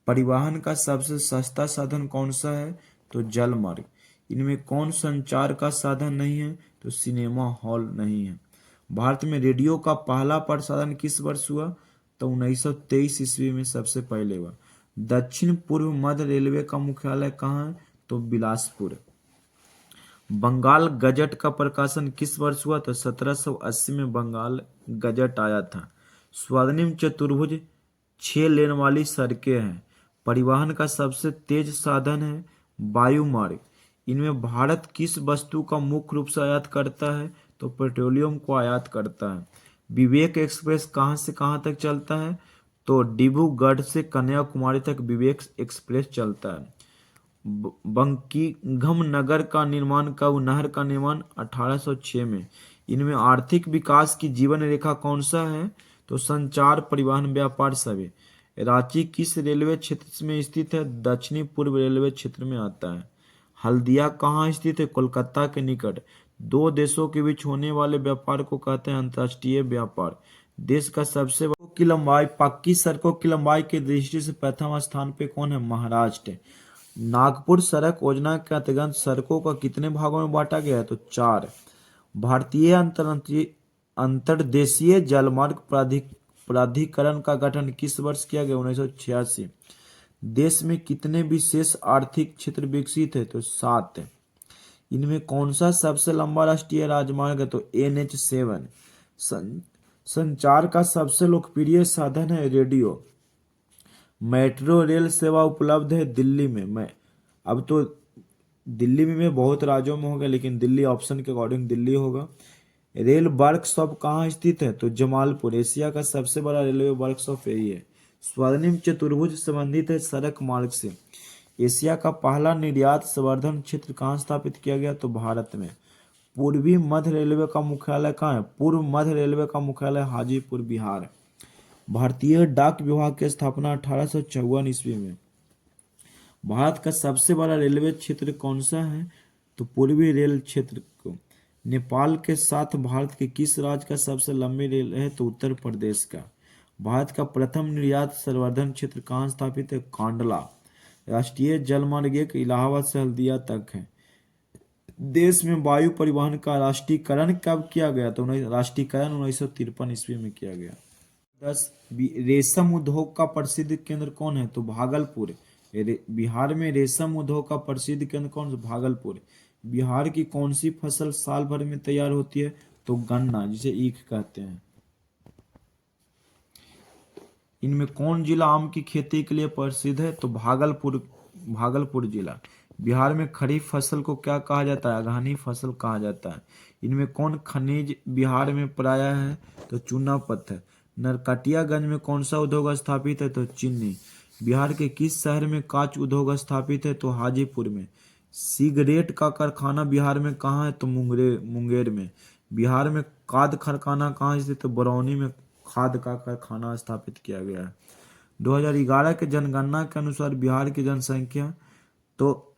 [SPEAKER 1] परिवहन का सबसे सस्ता साधन कौन सा है? तो जल मार्ग। इनमें कौन संचार का साधन नहीं है? तो सिनेमा हॉल नहीं है। भारत में रेडियो का पहला प्रसारण किस वर्ष हुआ? तो 1923 ईस्वी में सबसे पहले हुआ। दक्षिण पूर्व मध्य रेलवे का मुख्यालय कहाँ है? तो बिलासपुर। बंगाल गजट का प्रकाशन किस वर्ष हुआ? तो 1780 में बंगाल गजट आया था। स्वर्णिम चतुर्भुज 6 लेन वाली सड़कें हैं। परिवहन का सबसे तेज साधन है वायु मार्ग। इनमें भारत किस वस्तु का मुख्य रूप से आयात करता है? तो पेट्रोलियम को आयात करता है। विवेक एक्सप्रेस कहाँ से कहाँ तक चलता है? तो डिब्रूगढ़ से कन्याकुमारी तक विवेक एक्सप्रेस चलता है। बंकिमगम नगर का निर्माण कब? नहर का निर्माण 1806 में। इनमें आर्थिक विकास की जीवन रेखा कौन सा है? तो संचार, परिवहन, व्यापार सभी। रांची किस रेलवे क्षेत्र में स्थित है? दक्षिणी पूर्व रेलवे क्षेत्र में आता है। हल्दिया कहाँ स्थित है? कोलकाता के निकट। दो देशों के बीच होने वाले व्यापार को कहते हैं अंतर्राष्ट्रीय व्यापार। देश का सबसे बड़ा की लंबाई, पक्की सड़कों की लंबाई की दृष्टि से प्रथम स्थान पे कौन है? महाराष्ट्र। नागपुर सड़क योजना के अंतर्गत सड़कों का कितने भागों में बांटा गया है? तो 4। भारतीय अंतर्देशीय जलमार्ग प्राधिकरण का गठन किस वर्ष किया गया? 1986। देश में कितने विशेष आर्थिक क्षेत्र विकसित है? तो 7। इनमें कौन सा सबसे लंबा राष्ट्रीय राजमार्ग है? तो NH7। संचार का सबसे लोकप्रिय साधन है रेडियो। मेट्रो रेल सेवा उपलब्ध है दिल्ली में। मैं अब तो दिल्ली में बहुत राज्यों में होगा, लेकिन दिल्ली ऑप्शन के अकॉर्डिंग दिल्ली होगा। रेल वर्कशॉप कहाँ स्थित है? तो जमालपुर। एशिया का सबसे बड़ा रेलवे वर्कशॉप यही है। स्वर्णिम चतुर्भुज संबंधित है सड़क मार्ग से। एशिया का पहला निर्यात संवर्धन क्षेत्र कहाँ स्थापित किया गया? तो भारत में। पूर्वी मध्य रेलवे का मुख्यालय कहाँ है? पूर्व मध्य रेलवे का मुख्यालय हाजीपुर, बिहार। भारतीय डाक विभाग की स्थापना 1854 ईस्वी में। भारत का सबसे बड़ा रेलवे क्षेत्र कौन सा है? तो पूर्वी रेल क्षेत्र को। नेपाल के साथ भारत के किस राज्य का सबसे लंबी रेल है? तो उत्तर प्रदेश का। भारत का प्रथम निर्यात संवर्धन क्षेत्र कहाँ स्थापित है? कांडला। राष्ट्रीय जलमार्ग एक इलाहाबाद से हल्दिया तक है। देश में वायु परिवहन का राष्ट्रीयकरण कब किया गया? तो राष्ट्रीयकरण 1953 ईस्वी में किया गया। 10। रेशम उद्योग का प्रसिद्ध केंद्र कौन है? तो भागलपुर। बिहार में रेशम उद्योग का प्रसिद्ध केंद्र कौन सा? भागलपुर। बिहार की कौन सी फसल साल भर में तैयार होती है? तो गन्ना, जिसे ईख कहते हैं। इनमें कौन जिला आम की खेती के लिए प्रसिद्ध है? तो भागलपुर जिला। बिहार में खरीफ फसल को क्या कहा जाता है? अगहनी फसल कहा जाता है। इनमें कौन खनिज बिहार में पाया है? तो चूना पत्थर। नरकटियागंज में कौन सा उद्योग स्थापित है? तो चीनी। बिहार के किस शहर में कांच उद्योग स्थापित है? तो हाजीपुर में। सिगरेट का कारखाना बिहार में कहाँ है? तो मुंगेर में। बिहार में खाद कारखाना कहाँ स्थित है? तो बरौनी में खाद का कारखाना स्थापित किया गया है। 2011 के जनगणना के अनुसार बिहार की जनसंख्या तो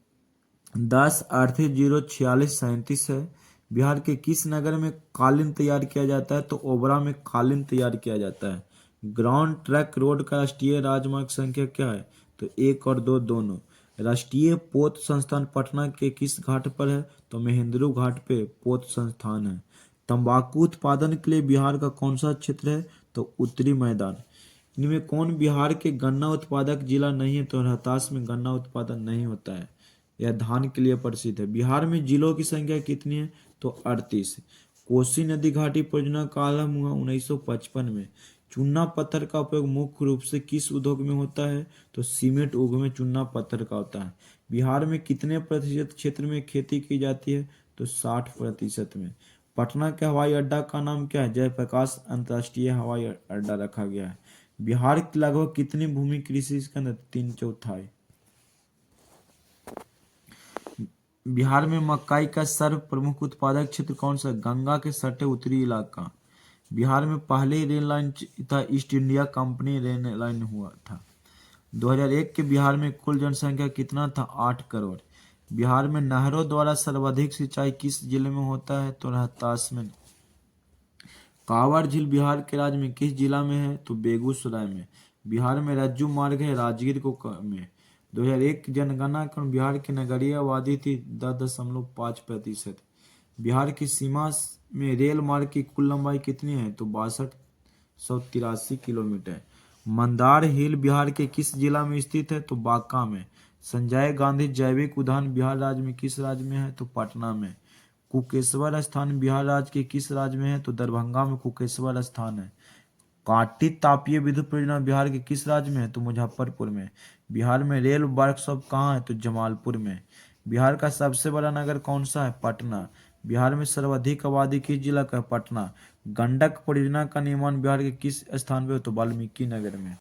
[SPEAKER 1] 10,38,046 है। बिहार के किस नगर में कालीन तैयार किया जाता है? तो ओबरा में कालीन तैयार किया जाता है। ग्राउंड ट्रैक रोड का राष्ट्रीय राजमार्ग संख्या क्या है? तो 1 और 2 दोनों। राष्ट्रीय पोत संस्थान पटना के किस घाट पर है? तो महेंद्रू घाट पे पोत संस्थान है। तंबाकू उत्पादन के लिए बिहार का कौन सा क्षेत्र है? तो उत्तरी मैदान। इनमें कौन बिहार के गन्ना उत्पादक जिला नहीं है? तो रोहतास में गन्ना उत्पादन नहीं होता है। यह धान के लिए प्रसिद्ध है। बिहार में जिलों की संख्या कितनी है? तो 38। कोसी नदी घाटी परियोजना का आरंभ हुआ 1955 में। चूना पत्थर का उपयोग मुख्य रूप से किस उद्योग में होता है? तो सीमेंट उद्योग में चूना पत्थर का होता है। बिहार में कितने प्रतिशत क्षेत्र में खेती की जाती है? तो 60% में। पटना के हवाई अड्डा का नाम क्या है? जयप्रकाश अंतर्राष्ट्रीय हवाई अड्डा रखा गया है। बिहार की लगभग कितनी भूमि कृषि के अंदर? 3/4। बिहार में मकई का सर्व प्रमुख उत्पादक क्षेत्र कौन सा? गंगा के सटे उत्तरी इलाका। बिहार में पहले रेल लाइन था east India company rail line हुआ था। 2001 के बिहार में कुल जनसंख्या कितना था? 8 करोड़। बिहार में नहरों द्वारा सर्वाधिक सिंचाई किस जिले में होता है? तो रोहतास में। कांवर झील बिहार के राज्य में किस जिला में है? तो बेगूसराय में। बिहार में रज्जू मार्ग है राजगीर को में। 2001 की जनगणना के अनुसार बिहार की नगरीय आबादी थी 10.5%। बिहार की सीमा में रेल मार्ग की कुल लंबाई कितनी है? तो 6283 किलोमीटर। मंदार हिल बिहार के किस जिला में स्थित है? तो बांका में। संजय गांधी जैविक उद्यान बिहार राज्य में किस राज्य में है? तो पटना में। कुकेश्वर स्थान बिहार राज्य के किस राज्य में है? तो दरभंगा में कुकेश्वर स्थान है। कांटी तापीय विद्युत परियोजना बिहार के किस राज्य में है? तो मुजफ्फरपुर में। बिहार में रेल वर्कशॉप कहाँ है? तो जमालपुर में। बिहार का सबसे बड़ा नगर कौन सा है? पटना। बिहार में सर्वाधिक आबादी किस जिला का है? पटना। गंडक परियोजना का निर्माण बिहार के किस स्थान पे हो? तो वाल्मीकि नगर में।